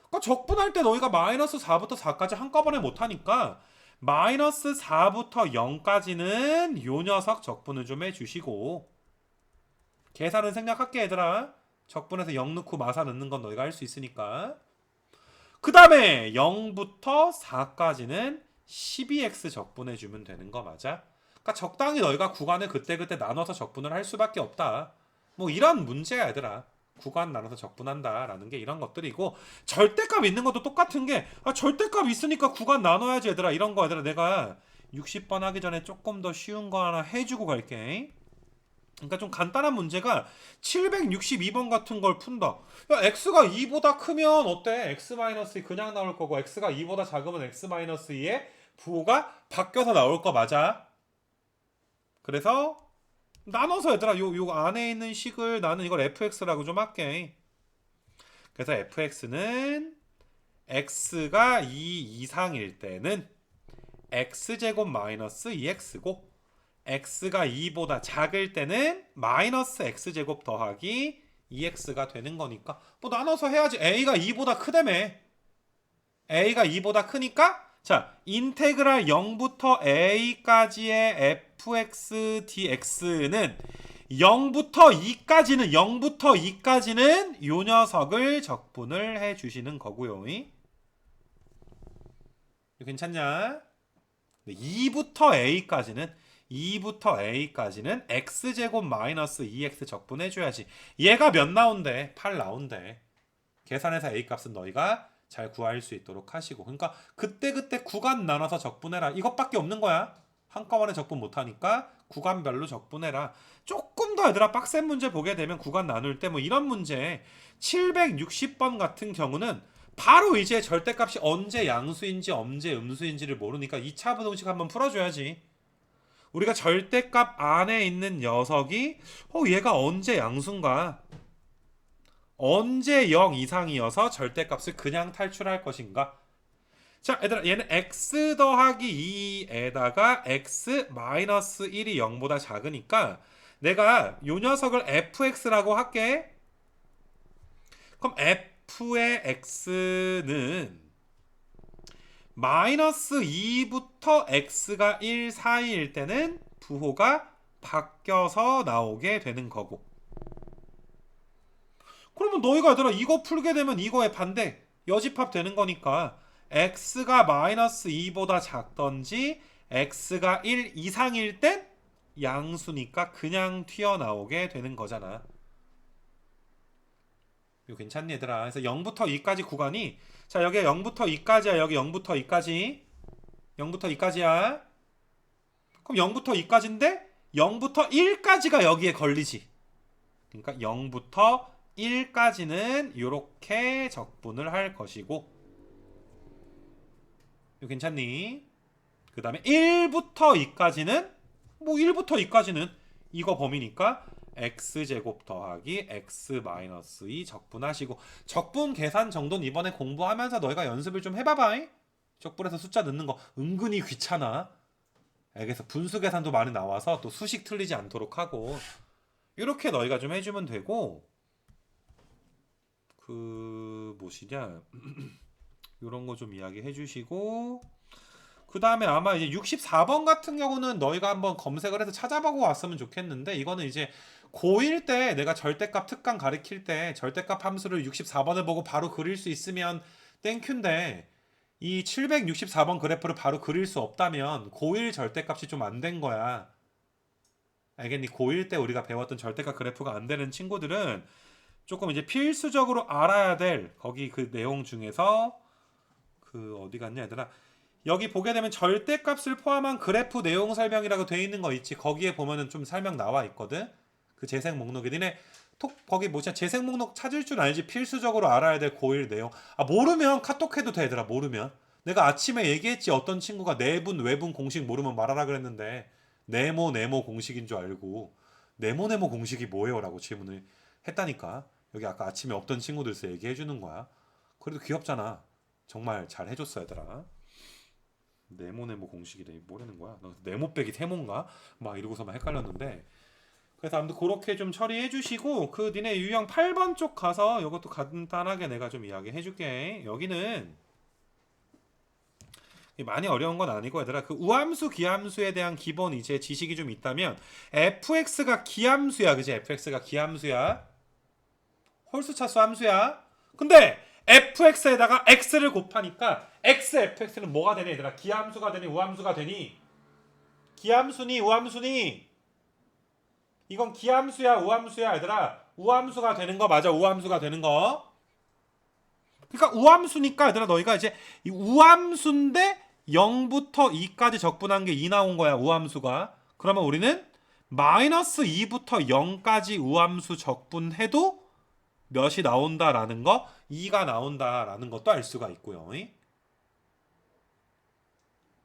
그러니까 적분할 때 너희가 마이너스 4부터 4까지 한꺼번에 못하니까 마이너스 4부터 0까지는 요 녀석 적분을 좀 해주시고 계산은 생략할게 얘들아. 적분해서 0 넣고 마사 넣는 건 너희가 할 수 있으니까. 그 다음에 0부터 4까지는 12x 적분해주면 되는 거 맞아? 그러니까 적당히 너희가 구간을 그때그때 나눠서 적분을 할 수밖에 없다. 뭐 이런 문제야 얘들아. 구간 나눠서 적분한다 라는 게 이런 것들이고, 절대값 있는 것도 똑같은 게 절대값 있으니까 구간 나눠야지 얘들아. 이런 거 얘들아 내가 60번 하기 전에 조금 더 쉬운 거 하나 해주고 갈게. 그러니까 좀 간단한 문제가 762번 같은 걸 푼다. 야, x가 2보다 크면 어때? x-2 그냥 나올 거고 x가 2보다 작으면 x-2의 부호가 바뀌어서 나올 거 맞아? 그래서 나눠서 얘들아 요 안에 있는 식을 나는 이걸 fx라고 좀 할게. 그래서 fx는 x가 2 이상일 때는 x제곱 마이너스 2x고 x가 2보다 작을 때는 마이너스 x제곱 더하기 2x가 되는 거니까 뭐 나눠서 해야지. a가 2보다 크다며. a가 2보다 크니까 자 인테그랄 0부터 a까지의 fx dx는 0부터 2까지는 요 녀석을 적분을 해주시는 거고요. 괜찮냐? 2부터 a까지는 x제곱 마이너스 2x 적분해줘야지. 얘가 몇 나온대? 8 나온대. 계산해서 a 값은 너희가 잘 구할 수 있도록 하시고, 그러니까 그때그때 구간 나눠서 적분해라 이것밖에 없는 거야. 한꺼번에 적분 못하니까 구간별로 적분해라. 조금 더 얘들아 빡센 문제 보게 되면 구간 나눌 때 뭐 이런 문제 760번 같은 경우는 바로 이제 절대값이 언제 양수인지 언제 음수인지를 모르니까 2차 부등식 한번 풀어줘야지. 우리가 절대값 안에 있는 녀석이 얘가 언제 양수인가, 언제 0 이상이어서 절대값을 그냥 탈출할 것인가. 자 얘들아 얘는 x 더하기 2에다가 x 마이너스 1이 0보다 작으니까 내가 요 녀석을 fx라고 할게. 그럼 f의 x는 마이너스 2부터 x가 1 사이일 때는 부호가 바뀌어서 나오게 되는 거고, 그러면 너희가 얘들아 이거 풀게 되면 이거의 반대 여집합 되는 거니까 x가 마이너스 2보다 작던지 x가 1 이상일 땐 양수니까 그냥 튀어나오게 되는 거잖아. 이거 괜찮니 얘들아? 그래서 0부터 2까지 구간이 자 여기 0부터 2까지야. 여기 0부터 2까지 0부터 2까지야. 그럼 0부터 2까지인데 0부터 1까지가 여기에 걸리지. 그러니까 0부터 1까지는 이렇게 적분을 할 것이고, 이거 괜찮니? 그 다음에 1부터 2까지는 뭐 1부터 2까지는 이거 범위니까 x제곱 더하기 x-2 적분하시고, 적분 계산 정도는 이번에 공부하면서 너희가 연습을 좀 해봐봐. 적분해서 숫자 넣는 거 은근히 귀찮아. 알겠어. 분수 계산도 많이 나와서 또 수식 틀리지 않도록 하고 이렇게 너희가 좀 해주면 되고, 그 뭐시냐 이런 거 좀 이야기해 주시고, 그 다음에 아마 이제 64번 같은 경우는 너희가 한번 검색을 해서 찾아보고 왔으면 좋겠는데, 이거는 이제 고1 때 내가 절대값 특강 가르칠 때 절대값 함수를 64번을 보고 바로 그릴 수 있으면 땡큐인데, 이 764번 그래프를 바로 그릴 수 없다면 고1 절대값이 좀 안 된 거야. 알겠니? 고1 때 우리가 배웠던 절대값 그래프가 안 되는 친구들은 조금 이제 필수적으로 알아야 될 거기 그 내용 중에서 그 어디 갔냐 얘들아, 여기 보게 되면 절대값을 포함한 그래프 내용 설명이라고 돼 있는 거 있지. 거기에 보면은 좀 설명 나와 있거든. 그 재생 목록에 니네 톡 거기 뭐지 재생 목록 찾을 줄 알지. 필수적으로 알아야 될 고1 내용. 모르면 카톡해도 돼 얘들아. 모르면 내가 아침에 얘기했지. 어떤 친구가 내분 외분 공식 모르면 말하라 그랬는데 네모 공식인 줄 알고 네모 공식이 뭐예요? 라고 질문을 했다니까. 여기 아까 아침에 없던 친구들서 얘기해 주는 거야. 그래도 귀엽잖아. 정말 잘 해줬어 얘들아. 네모 공식이래. 뭐라는 거야? 나 네모 빼기 세모인가? 막 이러고서만 헷갈렸는데. 그래서 아무튼 그렇게 좀 처리해 주시고 그 니네 유형 8번 쪽 가서 이것도 간단하게 내가 좀 이야기해 줄게. 여기는 많이 어려운 건 아니고 얘들아 그 우함수 기함수에 대한 기본 이제 지식이 좀 있다면 fx가 기함수야. 그지? fx가 기함수야. 홀수 차수 함수야. 근데 fx에다가 x를 곱하니까 x fx는 뭐가 되니 얘들아? 기함수가 되니 우함수가 되니? 기함수니 우함수니? 이건 기함수야 우함수야 얘들아? 우함수가 되는 거 맞아. 우함수가 되는 거. 그러니까 우함수니까 얘들아 너희가 이제 이 우함수인데 0부터 2까지 적분한 게 2 나온 거야. 우함수가. 그러면 우리는 마이너스 2부터 0까지 우함수 적분해도 몇이 나온다라는 거, 2가 나온다라는 것도 알 수가 있고요.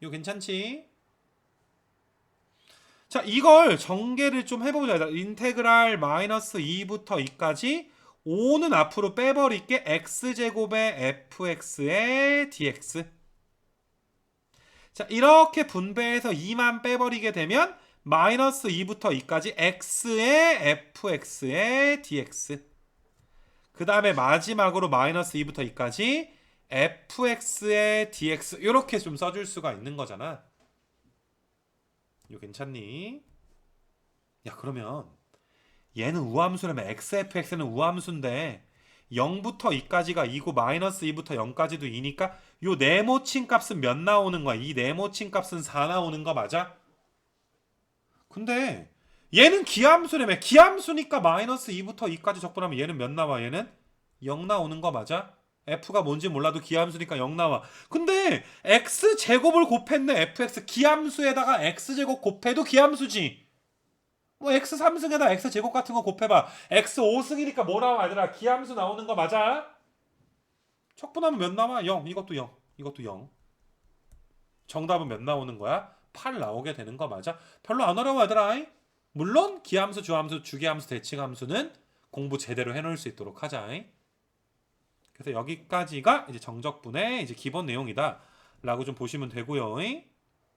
이거 괜찮지? 자, 이걸 전개를 좀 해보자. 인테그랄 마이너스 2부터 2까지 5는 앞으로 빼버릴게. x제곱의 fx의 dx. 자, 이렇게 분배해서 2만 빼버리게 되면 마이너스 2부터 2까지 x의 fx의 dx. 그 다음에 마지막으로 마이너스 2부터 2까지 fx의 dx. 이렇게 좀 써줄 수가 있는 거잖아. 이거 괜찮니? 야, 그러면 얘는 우함수라면 xfx는 우함수인데 0부터 2까지가 2고 마이너스 2부터 0까지도 2니까 요 네모친 값은 몇 나오는 거야? 이 네모친 값은 4 나오는 거 맞아? 근데 얘는 기함수라며. 기함수니까 마이너스 2부터 2까지 적분하면 얘는 몇 나와? 얘는 0 나오는 거 맞아? f가 뭔지 몰라도 기함수니까 0 나와. 근데 x제곱을 곱했네. fx 기함수에다가 x제곱 곱해도 기함수지. 뭐 x 3승에다 x 제곱 같은 거 곱해봐. x 5승이니까 뭐 나와 얘들아? 기함수 나오는 거 맞아? 척분하면 몇 나와? 0. 이것도 0. 이것도 0. 정답은 몇 나오는 거야? 8 나오게 되는 거 맞아? 별로 안 어려워 얘들아. 물론 기함수, 주함수, 주기함수, 대칭함수는 공부 제대로 해놓을 수 있도록 하자. 그래서 여기까지가 이제 정적분의 이제 기본 내용이다라고 좀 보시면 되고요.